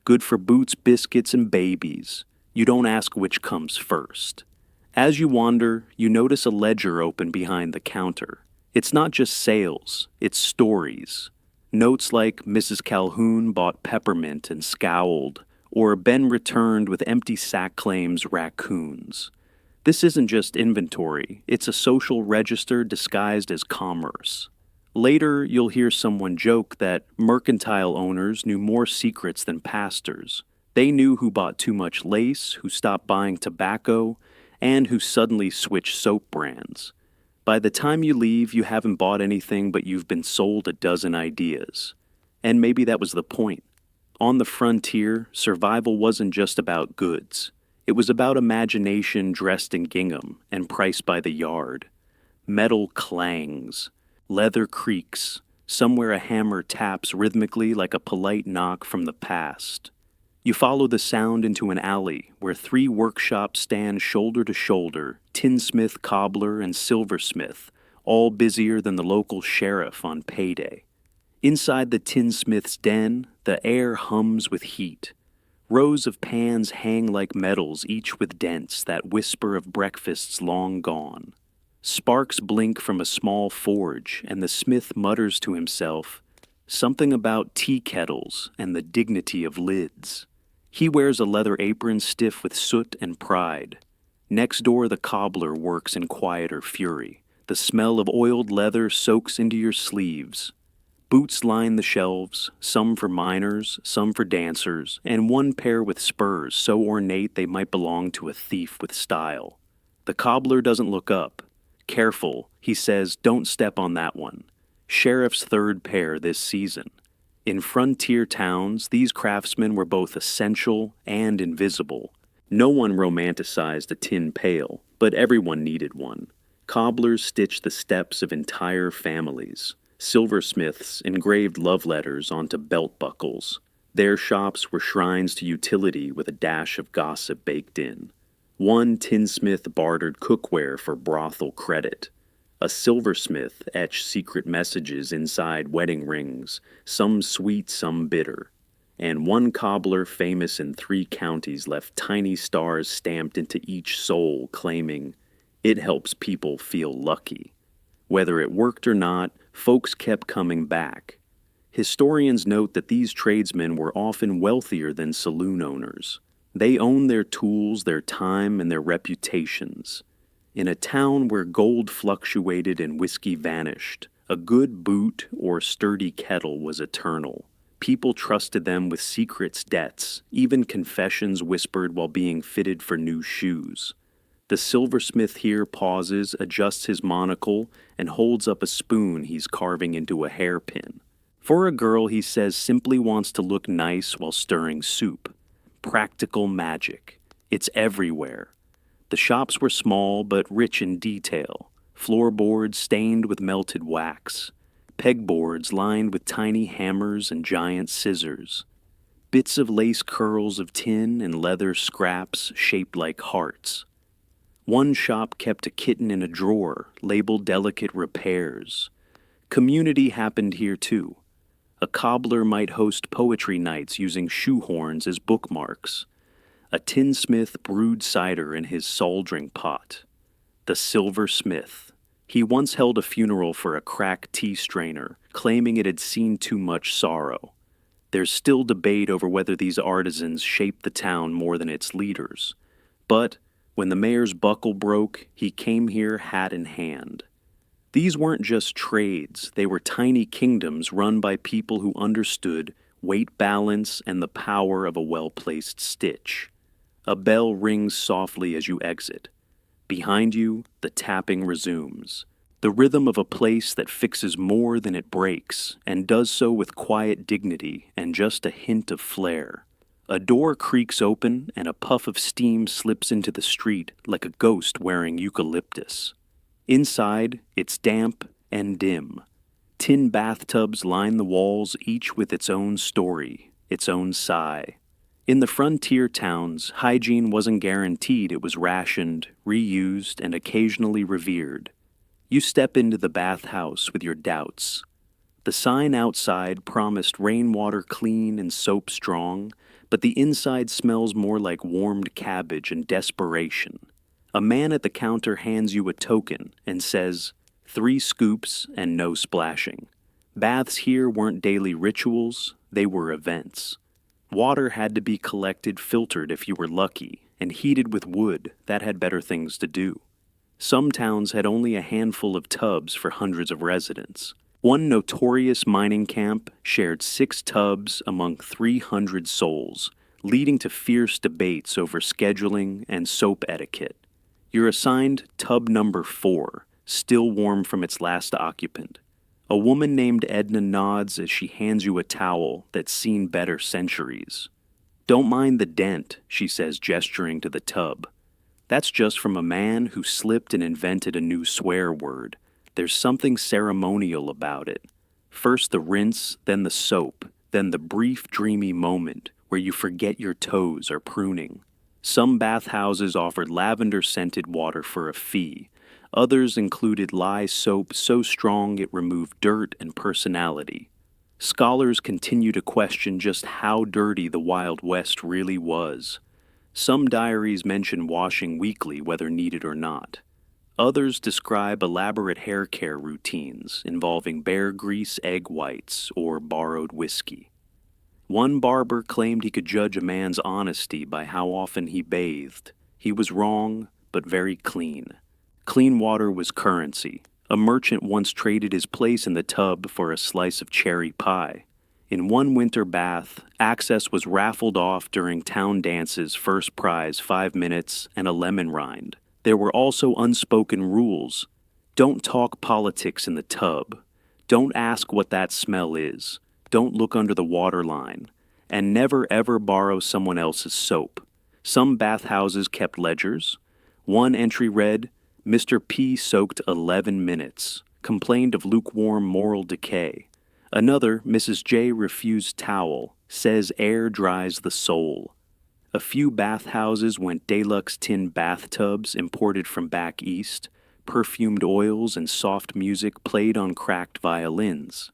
Good for boots, biscuits, and babies. You don't ask which comes first. As you wander, you notice a ledger open behind the counter. It's not just sales, it's stories. Notes like Mrs. Calhoun bought peppermint and scowled, or Ben returned with empty sack claims raccoons. This isn't just inventory, it's a social register disguised as commerce. Later, you'll hear someone joke that mercantile owners knew more secrets than pastors. They knew who bought too much lace, who stopped buying tobacco, and who suddenly switched soap brands. By the time you leave, you haven't bought anything, but you've been sold a dozen ideas. And maybe that was the point. On the frontier, survival wasn't just about goods. It was about imagination dressed in gingham and priced by the yard. Metal clangs, leather creaks, somewhere a hammer taps rhythmically like a polite knock from the past. You follow the sound into an alley where 3 workshops stand shoulder to shoulder, tinsmith, cobbler, and silversmith, all busier than the local sheriff on payday. Inside the tinsmith's den, the air hums with heat. Rows of pans hang like medals, each with dents that whisper of breakfasts long gone. Sparks blink from a small forge, and the smith mutters to himself, something about tea kettles and the dignity of lids. He wears a leather apron stiff with soot and pride. Next door, the cobbler works in quieter fury. The smell of oiled leather soaks into your sleeves. Boots line the shelves, some for miners, some for dancers, and one pair with spurs so ornate they might belong to a thief with style. The cobbler doesn't look up. Careful, he says, don't step on that one. Sheriff's 3rd pair this season. In frontier towns, these craftsmen were both essential and invisible. No one romanticized a tin pail, but everyone needed one. Cobblers stitched the steps of entire families. Silversmiths engraved love letters onto belt buckles. Their shops were shrines to utility with a dash of gossip baked in. One tinsmith bartered cookware for brothel credit. A silversmith etched secret messages inside wedding rings, some sweet, some bitter. And one cobbler famous in 3 counties left tiny stars stamped into each sole, claiming, "It helps people feel lucky." Whether it worked or not, folks kept coming back. Historians note that these tradesmen were often wealthier than saloon owners. They owned their tools, their time, and their reputations. In a town where gold fluctuated and whiskey vanished, a good boot or sturdy kettle was eternal. People trusted them with secrets, debts, even confessions whispered while being fitted for new shoes. The silversmith here pauses, adjusts his monocle, and holds up a spoon he's carving into a hairpin. For a girl, he says, simply wants to look nice while stirring soup. Practical magic. It's everywhere. The shops were small but rich in detail. Floorboards stained with melted wax. Pegboards lined with tiny hammers and giant scissors. Bits of lace curls of tin and leather scraps shaped like hearts. One shop kept a kitten in a drawer, labeled delicate repairs. Community happened here too. A cobbler might host poetry nights using shoehorns as bookmarks. A tinsmith brewed cider in his soldering pot. The silversmith. He once held a funeral for a cracked tea strainer, claiming it had seen too much sorrow. There's still debate over whether these artisans shaped the town more than its leaders. But When the mayor's buckle broke, he came here hat in hand. These weren't just trades, they were tiny kingdoms run by people who understood weight balance and the power of a well-placed stitch. A bell rings softly as you exit. Behind you, the tapping resumes. The rhythm of a place that fixes more than it breaks, and does so with quiet dignity and just a hint of flair. A door creaks open, and a puff of steam slips into the street like a ghost wearing eucalyptus. Inside, it's damp and dim. Tin bathtubs line the walls, each with its own story, its own sigh. In the frontier towns, hygiene wasn't guaranteed. It was rationed, reused, and occasionally revered. You step into the bathhouse with your doubts. The sign outside promised rainwater clean and soap strong, but the inside smells more like warmed cabbage and desperation. A man at the counter hands you a token and says, 3 scoops and no splashing. Baths here weren't daily rituals, they were events. Water had to be collected, filtered if you were lucky, and heated with wood that had better things to do. Some towns had only a handful of tubs for hundreds of residents. One notorious mining camp shared 6 tubs among 300 souls, leading to fierce debates over scheduling and soap etiquette. You're assigned tub number 4, still warm from its last occupant. A woman named Edna nods as she hands you a towel that's seen better centuries. "Don't mind the dent," she says, gesturing to the tub. "That's just from a man who slipped and invented a new swear word. There's something ceremonial about it. First the rinse, then the soap, then the brief dreamy moment where you forget your toes are pruning." Some bathhouses offered lavender-scented water for a fee. Others included lye soap so strong it removed dirt and personality. Scholars continue to question just how dirty the Wild West really was. Some diaries mention washing weekly whether needed or not. Others describe elaborate hair care routines involving bear grease egg whites or borrowed whiskey. One barber claimed he could judge a man's honesty by how often he bathed. He was wrong, but very clean. Clean water was currency. A merchant once traded his place in the tub for a slice of cherry pie. In one winter bath, access was raffled off during town dances, first prize 5 minutes and a lemon rind. There were also unspoken rules. Don't talk politics in the tub. Don't ask what that smell is. Don't look under the water line. And never ever borrow someone else's soap. Some bathhouses kept ledgers. One entry read, "Mr. P soaked 11 minutes, complained of lukewarm moral decay." Another, "Mrs. J refused towel, says air dries the soul." A few bathhouses went deluxe tin bathtubs imported from back east, perfumed oils and soft music played on cracked violins.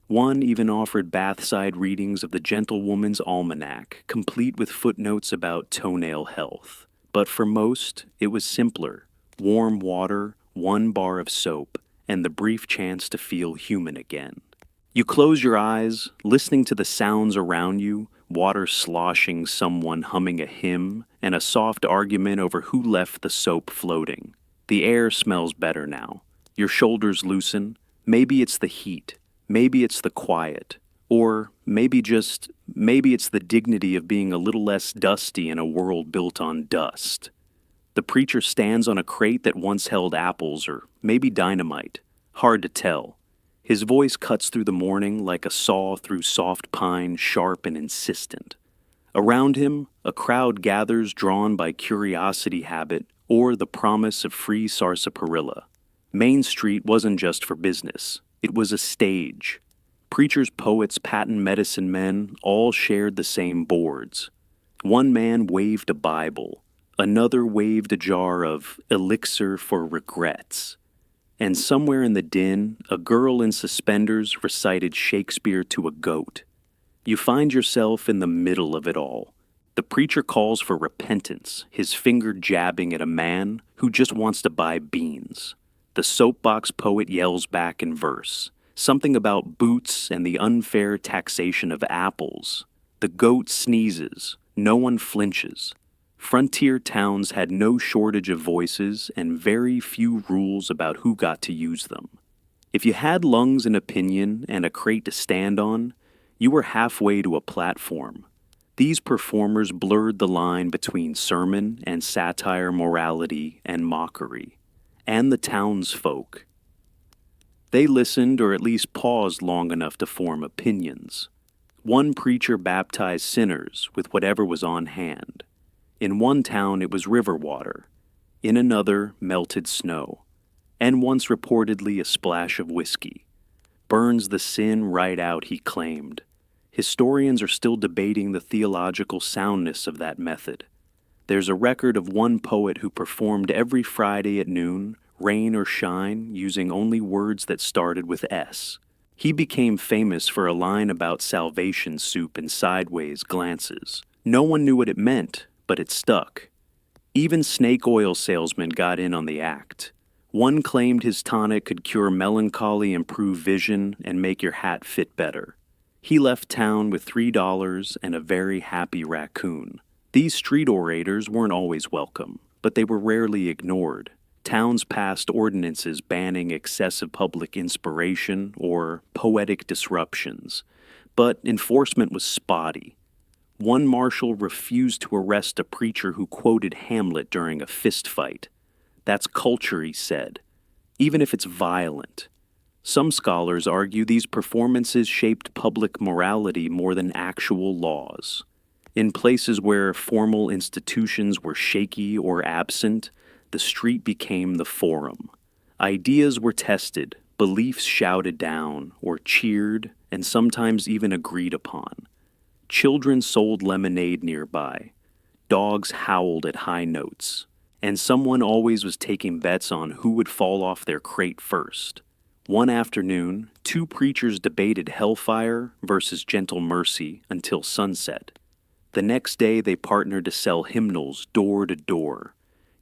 One even offered bathside readings of the Gentlewoman's Almanac, complete with footnotes about toenail health. But for most, it was simpler. Warm water, 1 bar of soap, and the brief chance to feel human again. You close your eyes, listening to the sounds around you, water sloshing, someone humming a hymn, and a soft argument over who left the soap floating. The air smells better now. Your shoulders loosen. Maybe it's the heat. Maybe it's the quiet. Or maybe it's the dignity of being a little less dusty in a world built on dust. The preacher stands on a crate that once held apples or maybe dynamite. Hard to tell. His voice cuts through the morning like a saw through soft pine, sharp and insistent. Around him, a crowd gathers drawn by curiosity habit or the promise of free sarsaparilla. Main Street wasn't just for business. It was a stage. Preachers, poets, patent medicine men all shared the same boards. One man waved a Bible. Another waved a jar of elixir for regrets. And somewhere in the din, a girl in suspenders recited Shakespeare to a goat. You find yourself in the middle of it all. The preacher calls for repentance, his finger jabbing at a man who just wants to buy beans. The soapbox poet yells back in verse, something about boots and the unfair taxation of apples. The goat sneezes. No one flinches. Frontier towns had no shortage of voices and very few rules about who got to use them. If you had lungs and opinion and a crate to stand on, you were halfway to a platform. These performers blurred the line between sermon and satire, morality and mockery, and the townsfolk. They listened or at least paused long enough to form opinions. One preacher baptized sinners with whatever was on hand. In one town it was river water, in another melted snow, and once reportedly a splash of whiskey. Burns the sin right out, he claimed. Historians are still debating the theological soundness of that method. There's a record of one poet who performed every Friday at noon, rain or shine, using only words that started with S. He became famous for a line about salvation soup and sideways glances. No one knew what it meant, but it stuck. Even snake oil salesmen got in on the act. One claimed his tonic could cure melancholy, improve vision, and make your hat fit better. He left town with $3 and a very happy raccoon. These street orators weren't always welcome, but they were rarely ignored. Towns passed ordinances banning excessive public inspiration or poetic disruptions, but enforcement was spotty. One marshal refused to arrest a preacher who quoted Hamlet during a fistfight. That's culture, he said, even if it's violent. Some scholars argue these performances shaped public morality more than actual laws. In places where formal institutions were shaky or absent, the street became the forum. Ideas were tested, beliefs shouted down or cheered, and sometimes even agreed upon. Children sold lemonade nearby. Dogs howled at high notes. And someone always was taking bets on who would fall off their crate first. One afternoon, two preachers debated hellfire versus gentle mercy until sunset. The next day, they partnered to sell hymnals door to door.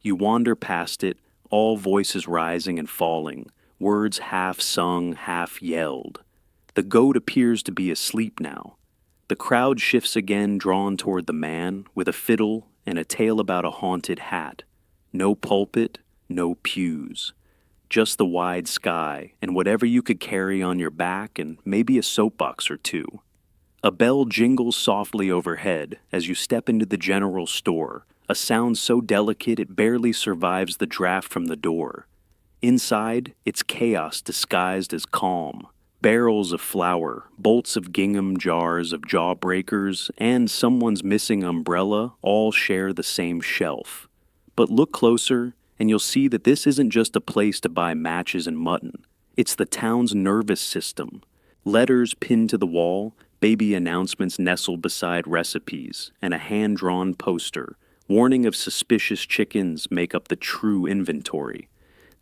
You wander past it, all voices rising and falling, words half sung, half yelled. The goat appears to be asleep now. The crowd shifts again, drawn toward the man, with a fiddle and a tale about a haunted hat. No pulpit, no pews. Just the wide sky and whatever you could carry on your back and maybe a soapbox or two. A bell jingles softly overhead as you step into the general store, a sound so delicate it barely survives the draft from the door. Inside, it's chaos disguised as calm. Barrels of flour, bolts of gingham, jars of jawbreakers, and someone's missing umbrella all share the same shelf. But look closer, and you'll see that this isn't just a place to buy matches and mutton. It's the town's nervous system. Letters pinned to the wall, baby announcements nestled beside recipes, and a hand-drawn poster, warning of suspicious chickens make up the true inventory.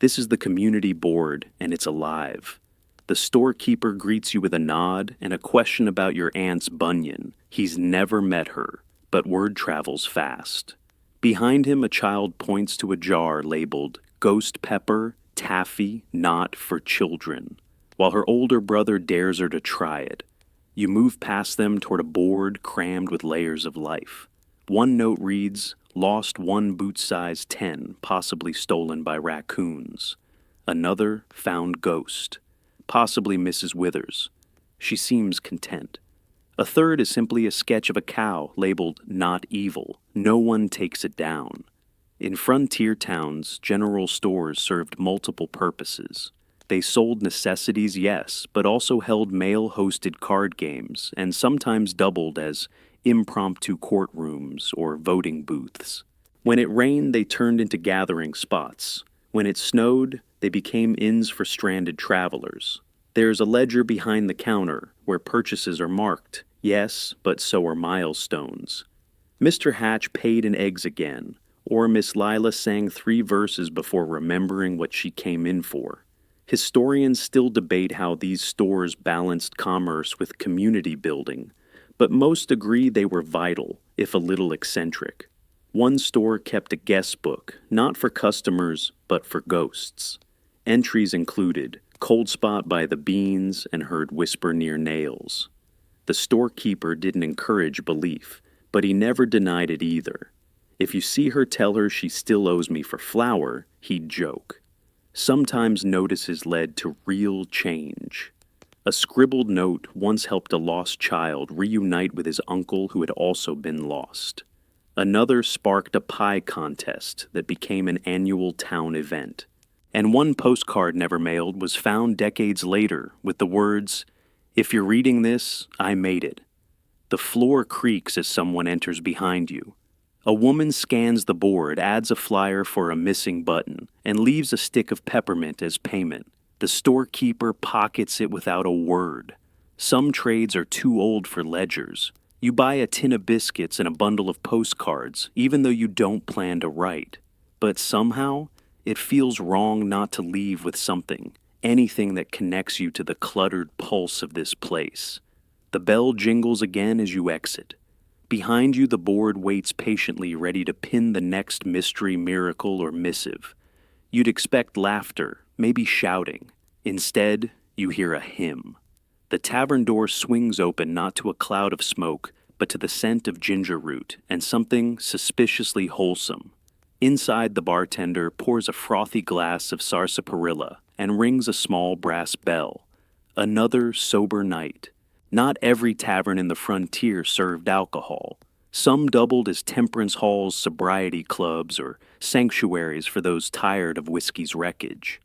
This is the community board, and it's alive. The storekeeper greets you with a nod and a question about your aunt's bunion. He's never met her, but word travels fast. Behind him, a child points to a jar labeled Ghost Pepper, Taffy, Not for Children, while her older brother dares her to try it. You move past them toward a board crammed with layers of life. One note reads, Lost one boot size 10, possibly stolen by raccoons. Another, found ghost. Possibly Mrs. Withers. She seems content. A third is simply a sketch of a cow labeled Not Evil. No one takes it down. In frontier towns, general stores served multiple purposes. They sold necessities, yes, but also held male-hosted card games and sometimes doubled as impromptu courtrooms or voting booths. When it rained, they turned into gathering spots. When it snowed, they became inns for stranded travelers. There's a ledger behind the counter where purchases are marked, yes, but so are milestones. Mr. Hatch paid in eggs again, or Miss Lila sang 3 verses before remembering what she came in for. Historians still debate how these stores balanced commerce with community building, but most agree they were vital, if a little eccentric. One store kept a guest book, not for customers, but for ghosts. Entries included cold spot by the beans and heard whisper near nails. The storekeeper didn't encourage belief, but he never denied it either. If you see her, tell her she still owes me for flour, he'd joke. Sometimes notices led to real change. A scribbled note once helped a lost child reunite with his uncle who had also been lost. Another sparked a pie contest that became an annual town event. And one postcard never mailed was found decades later with the words, "If you're reading this, I made it." The floor creaks as someone enters behind you. A woman scans the board, adds a flyer for a missing button, and leaves a stick of peppermint as payment. The storekeeper pockets it without a word. Some trades are too old for ledgers. You buy a tin of biscuits and a bundle of postcards, even though you don't plan to write. But somehow, it feels wrong not to leave with something, anything that connects you to the cluttered pulse of this place. The bell jingles again as you exit. Behind you, the board waits patiently, ready to pin the next mystery, miracle, or missive. You'd expect laughter, maybe shouting. Instead, you hear a hymn. The tavern door swings open not to a cloud of smoke, but to the scent of ginger root and something suspiciously wholesome. Inside, the bartender pours a frothy glass of sarsaparilla and rings a small brass bell. Another sober night. Not every tavern in the frontier served alcohol. Some doubled as temperance halls, sobriety clubs, or sanctuaries for those tired of whiskey's wreckage.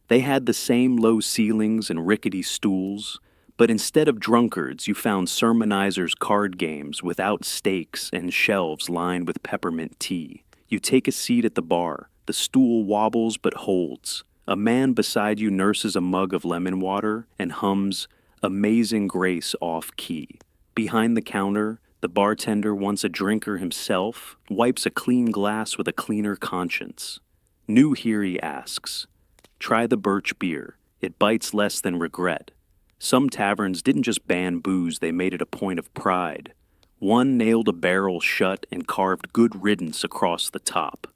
They had the same low ceilings and rickety stools, but instead of drunkards, you found sermonizers' card games without stakes and shelves lined with peppermint tea. You take a seat at the bar. The stool wobbles but holds. A man beside you nurses a mug of lemon water and hums Amazing Grace off-key. Behind the counter, the bartender, once a drinker himself, wipes a clean glass with a cleaner conscience. New here, he asks. Try the birch beer. It bites less than regret. Some taverns didn't just ban booze, they made it a point of pride. One nailed a barrel shut and carved good riddance across the top.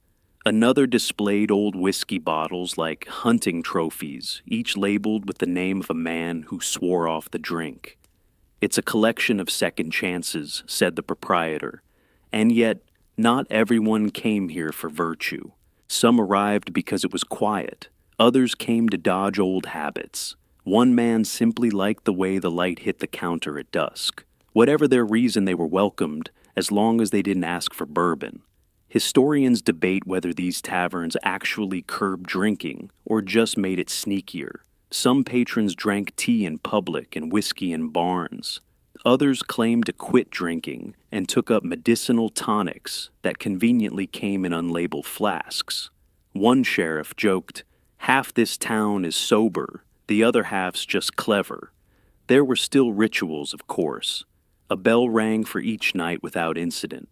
Another displayed old whiskey bottles like hunting trophies, each labeled with the name of a man who swore off the drink. It's a collection of second chances, said the proprietor. And yet, not everyone came here for virtue. Some arrived because it was quiet. Others came to dodge old habits. One man simply liked the way the light hit the counter at dusk. Whatever their reason, they were welcomed, as long as they didn't ask for bourbon. Historians debate whether these taverns actually curbed drinking or just made it sneakier. Some patrons drank tea in public and whiskey in barns. Others claimed to quit drinking and took up medicinal tonics that conveniently came in unlabeled flasks. One sheriff joked, "Half this town is sober, the other half's just clever." There were still rituals, of course. A bell rang for each night without incident.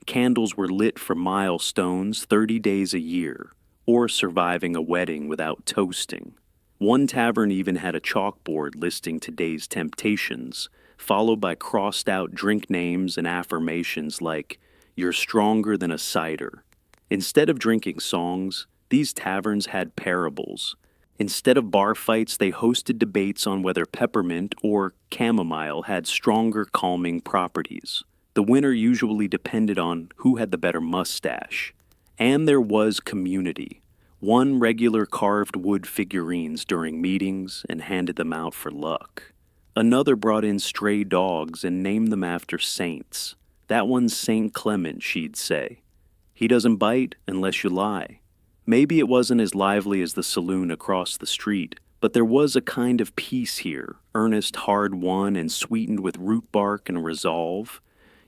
Candles were lit for milestones 30 days a year, or surviving a wedding without toasting. One tavern even had a chalkboard listing today's temptations, followed by crossed-out drink names and affirmations like, "You're stronger than a cider." Instead of drinking songs, these taverns had parables. Instead of bar fights, they hosted debates on whether peppermint or chamomile had stronger calming properties. The winner usually depended on who had the better mustache. And there was community. One regular carved wood figurines during meetings and handed them out for luck. Another brought in stray dogs and named them after saints. That one's Saint Clement, she'd say. He doesn't bite unless you lie. Maybe it wasn't as lively as the saloon across the street, but there was a kind of peace here, earnest, hard-won, and sweetened with root bark and resolve.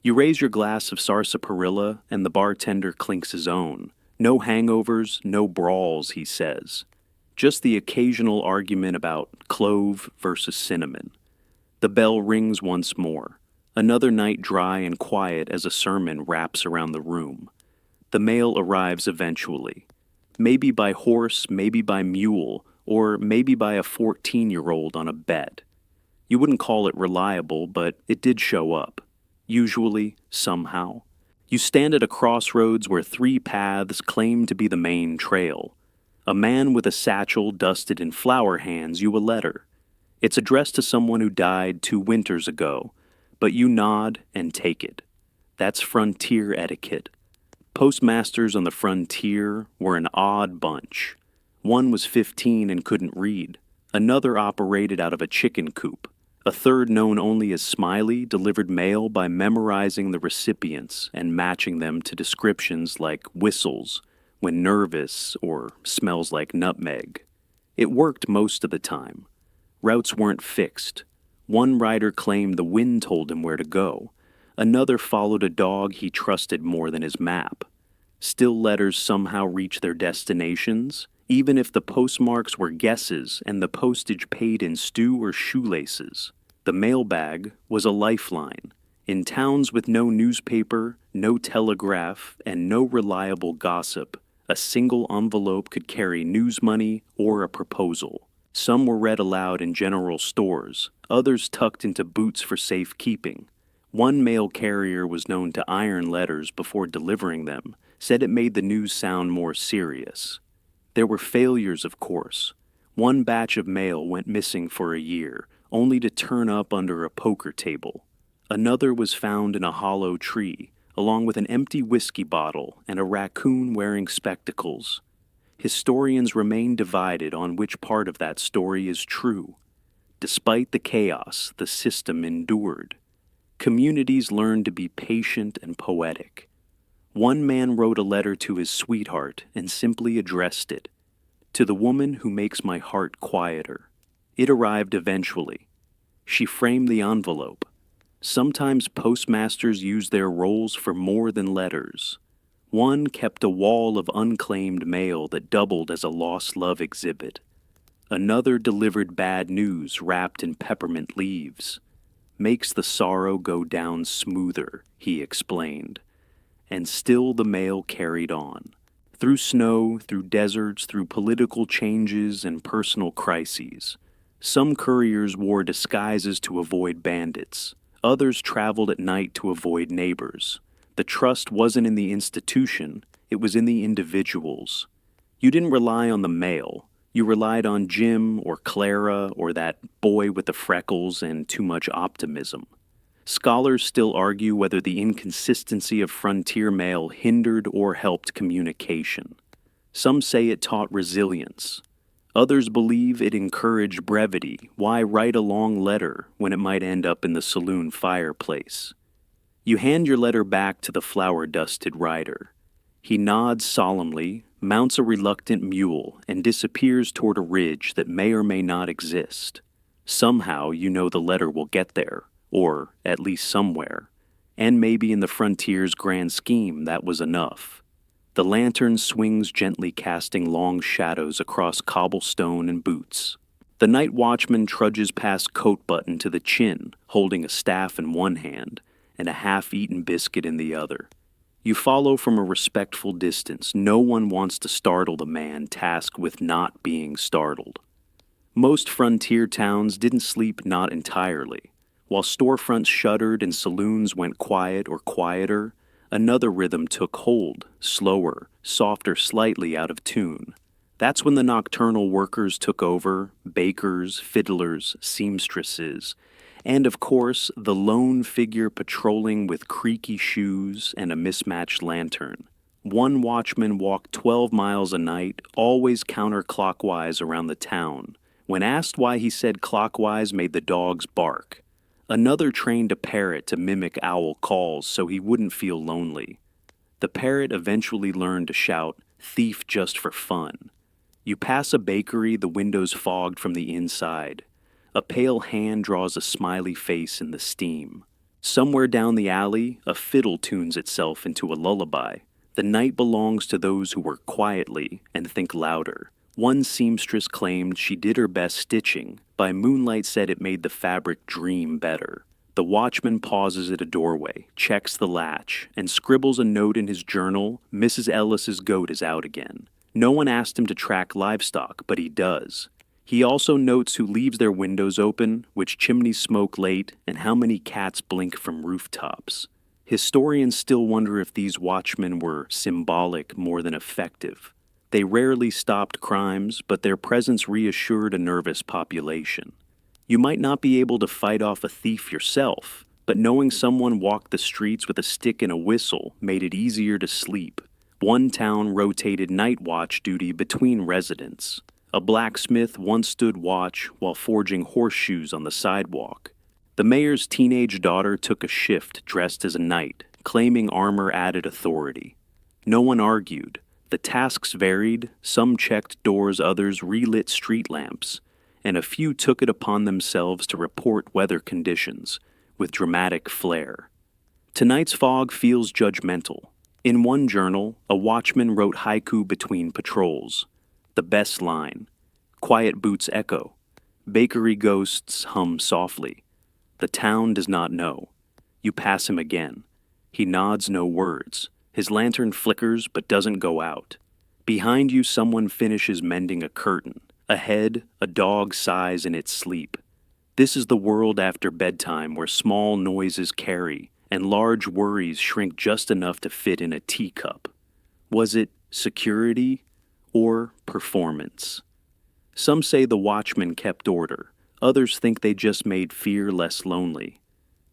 You raise your glass of sarsaparilla, and the bartender clinks his own. No hangovers, no brawls, he says. Just the occasional argument about clove versus cinnamon. The bell rings once more. Another night dry and quiet as a sermon wraps around the room. The mail arrives eventually. Maybe by horse, maybe by mule, or maybe by a 14-year-old on a bet. You wouldn't call it reliable, but it did show up. Usually, somehow. You stand at a crossroads where 3 paths claim to be the main trail. A man with a satchel dusted in flour hands you a letter. It's addressed to someone who died 2 winters ago, but you nod and take it. That's frontier etiquette. Postmasters on the frontier were an odd bunch. One was 15 and couldn't read. Another operated out of a chicken coop. A third, known only as Smiley, delivered mail by memorizing the recipients and matching them to descriptions like whistles, when nervous, or smells like nutmeg. It worked most of the time. Routes weren't fixed. One rider claimed the wind told him where to go. Another followed a dog he trusted more than his map. Still, letters somehow reached their destinations, even if the postmarks were guesses and the postage paid in stew or shoelaces. The mailbag was a lifeline. In towns with no newspaper, no telegraph, and no reliable gossip, a single envelope could carry news money or a proposal. Some were read aloud in general stores, others tucked into boots for safekeeping. One mail carrier was known to iron letters before delivering them, said it made the news sound more serious. There were failures, of course. One batch of mail went missing for a year, only to turn up under a poker table. Another was found in a hollow tree, along with an empty whiskey bottle and a raccoon wearing spectacles. Historians remain divided on which part of that story is true. Despite the chaos, the system endured. Communities learned to be patient and poetic. One man wrote a letter to his sweetheart and simply addressed it, "To the woman who makes my heart quieter." It arrived eventually. She framed the envelope. Sometimes postmasters used their roles for more than letters. One kept a wall of unclaimed mail that doubled as a lost love exhibit. Another delivered bad news wrapped in peppermint leaves. "Makes the sorrow go down smoother," he explained. And still the mail carried on. Through snow, through deserts, through political changes and personal crises. Some couriers wore disguises to avoid bandits. Others traveled at night to avoid neighbors. The trust wasn't in the institution, it was in the individuals. You didn't rely on the mail. You relied on Jim or Clara or that boy with the freckles and too much optimism. Scholars still argue whether the inconsistency of frontier mail hindered or helped communication. Some say it taught resilience. Others believe it encouraged brevity. Why write a long letter when it might end up in the saloon fireplace? You hand your letter back to the flour-dusted rider. He nods solemnly, mounts a reluctant mule, and disappears toward a ridge that may or may not exist. Somehow you know the letter will get there, or at least somewhere, and maybe in the frontier's grand scheme that was enough. The lantern swings gently, casting long shadows across cobblestone and boots. The night watchman trudges past coat button to the chin, holding a staff in one hand and a half-eaten biscuit in the other. You follow from a respectful distance. No one wants to startle the man tasked with not being startled. Most frontier towns didn't sleep not entirely. While storefronts shuttered and saloons went quiet or quieter, another rhythm took hold, slower, softer, slightly out of tune. That's when the nocturnal workers took over, bakers, fiddlers, seamstresses, and of course, the lone figure patrolling with creaky shoes and a mismatched lantern. One watchman walked 12 miles a night, always counterclockwise around the town. When asked why he said clockwise made the dogs bark. Another trained a parrot to mimic owl calls so he wouldn't feel lonely. The parrot eventually learned to shout, "Thief just for fun." You pass a bakery, the windows fogged from the inside. A pale hand draws a smiley face in the steam. Somewhere down the alley, a fiddle tunes itself into a lullaby. The night belongs to those who work quietly and think louder. One seamstress claimed she did her best stitching. By moonlight said it made the fabric dream better. The watchman pauses at a doorway, checks the latch, and scribbles a note in his journal, "Mrs. Ellis's goat is out again." No one asked him to track livestock, but he does. He also notes who leaves their windows open, which chimneys smoke late, and how many cats blink from rooftops. Historians still wonder if these watchmen were symbolic more than effective. They rarely stopped crimes, but their presence reassured a nervous population. You might not be able to fight off a thief yourself, But knowing someone walked the streets with a stick and a whistle made it easier to sleep. One town rotated night watch duty between residents. A blacksmith once stood watch while forging horseshoes on the sidewalk. The mayor's teenage daughter took a shift dressed as a knight, claiming armor added authority. No one argued. The tasks varied, some checked doors, others relit street lamps, and a few took it upon themselves to report weather conditions, with dramatic flair. Tonight's fog feels judgmental. In one journal, a watchman wrote haiku between patrols. The best line, quiet boots echo, bakery ghosts hum softly. The town does not know. You pass him again. He nods no words. His lantern flickers but doesn't go out. Behind you, someone finishes mending a curtain. Ahead, a dog sighs in its sleep. This is the world after bedtime where small noises carry and large worries shrink just enough to fit in a teacup. Was it security or performance? Some say the watchmen kept order. Others think they just made fear less lonely.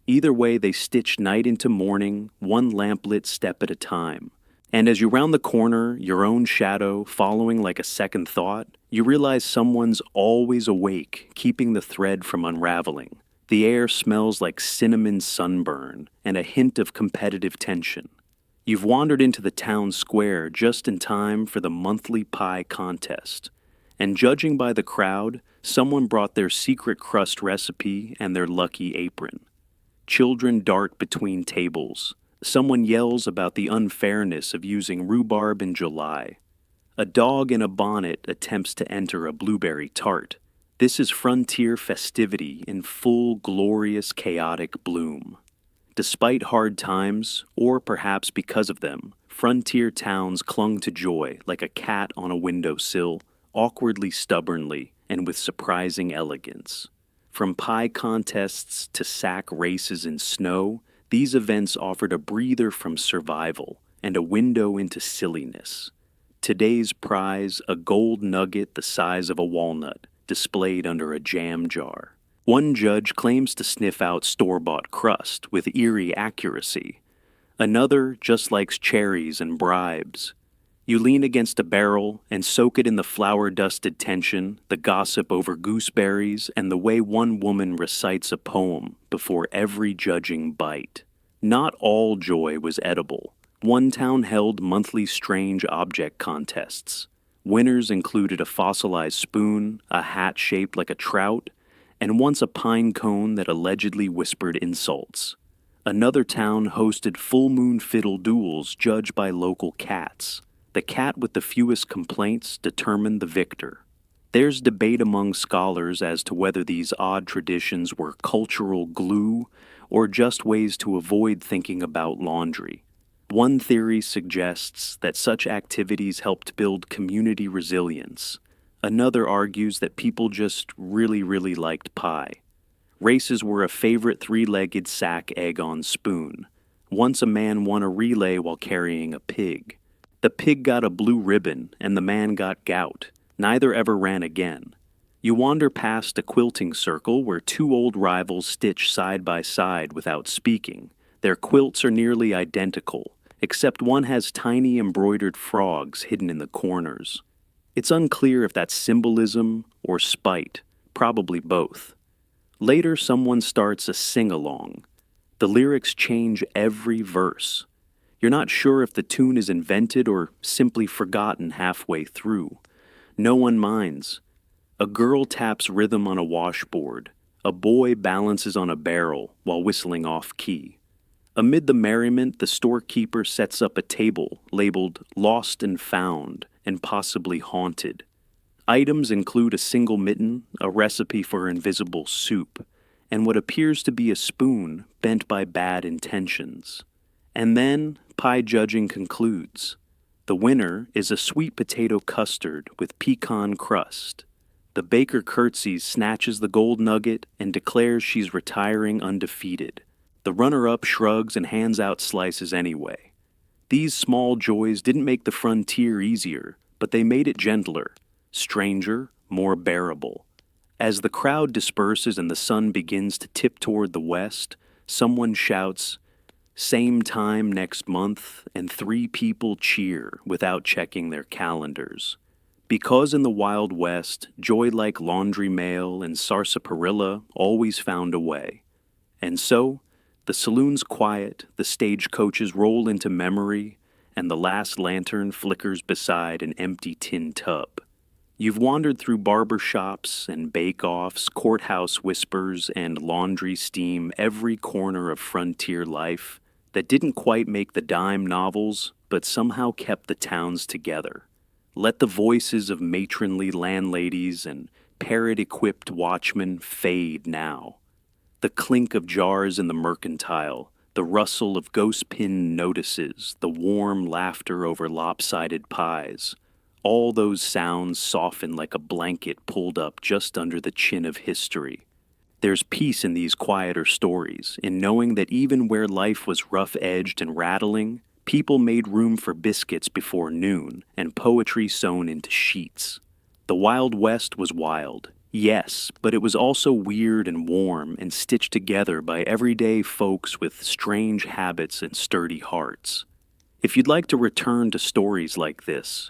Either way, they stitch night into morning, one lamplit step at a time. And as you round the corner, your own shadow following like a second thought, you realize someone's always awake, keeping the thread from unraveling. The air smells like cinnamon sunburn and a hint of competitive tension. You've wandered into the town square just in time for the monthly pie contest. And judging by the crowd, someone brought their secret crust recipe and their lucky apron. Children dart between tables. Someone yells about the unfairness of using rhubarb in July. A dog in a bonnet attempts to enter a blueberry tart. This is frontier festivity in full, glorious, chaotic bloom. Despite hard times, or perhaps because of them, frontier towns clung to joy like a cat on a windowsill, awkwardly stubbornly, and with surprising elegance. From pie contests to sack races in snow, these events offered a breather from survival and a window into silliness. Today's prize, a gold nugget the size of a walnut, displayed under a jam jar. One judge claims to sniff out store-bought crust with eerie accuracy. Another just likes cherries and bribes. You lean against a barrel and soak it in the flour-dusted tension, the gossip over gooseberries, and the way one woman recites a poem before every judging bite. Not all joy was edible. One town held monthly strange object contests. Winners included a fossilized spoon, a hat shaped like a trout, and once a pine cone that allegedly whispered insults. Another town hosted full moon fiddle duels judged by local cats. The cat with the fewest complaints determined the victor. There's debate among scholars as to whether these odd traditions were cultural glue or just ways to avoid thinking about laundry. One theory suggests that such activities helped build community resilience. Another argues that people just really liked pie. Races were a favorite three-legged sack egg on spoon. Once a man won a relay while carrying a pig. The pig got a blue ribbon and the man got gout. Neither ever ran again. You wander past a quilting circle where two old rivals stitch side by side without speaking. Their quilts are nearly identical, except one has tiny embroidered frogs hidden in the corners. It's unclear if that's symbolism or spite, probably both. Later, someone starts a sing-along. The lyrics change every verse. You're not sure if the tune is invented or simply forgotten halfway through. No one minds. A girl taps rhythm on a washboard. A boy balances on a barrel while whistling off-key. Amid the merriment, the storekeeper sets up a table labeled Lost and Found and Possibly Haunted. Items include a single mitten, a recipe for invisible soup, and what appears to be a spoon bent by bad intentions. And then, pie judging concludes. The winner is a sweet potato custard with pecan crust. The baker curtsies, snatches the gold nugget, and declares she's retiring undefeated. The runner-up shrugs and hands out slices anyway. These small joys didn't make the frontier easier, but they made it gentler, stranger, more bearable. As the crowd disperses and the sun begins to tip toward the west, Someone shouts, "Same time next month," and three people cheer without checking their calendars. Because in the Wild West, joy like laundry mail and sarsaparilla always found a way. And so, the saloon's quiet, the stagecoaches roll into memory, and the last lantern flickers beside an empty tin tub. You've wandered through barber shops and bake-offs, courthouse whispers, and laundry steam, every corner of frontier life that didn't quite make the dime novels, but somehow kept the towns together. Let the voices of matronly landladies and parrot-equipped watchmen fade now. The clink of jars in the mercantile, the rustle of ghost-pin notices, the warm laughter over lopsided pies, all those sounds soften like a blanket pulled up just under the chin of history. There's peace in these quieter stories, in knowing that even where life was rough-edged and rattling, people made room for biscuits before noon and poetry sewn into sheets. The Wild West was wild, yes, but it was also weird and warm and stitched together by everyday folks with strange habits and sturdy hearts. If you'd like to return to stories like this,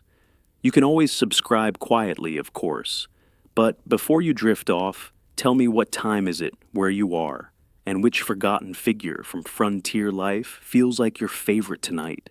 you can always subscribe quietly, of course, but before you drift off, tell me what time is it where you are, and which forgotten figure from frontier life feels like your favorite tonight.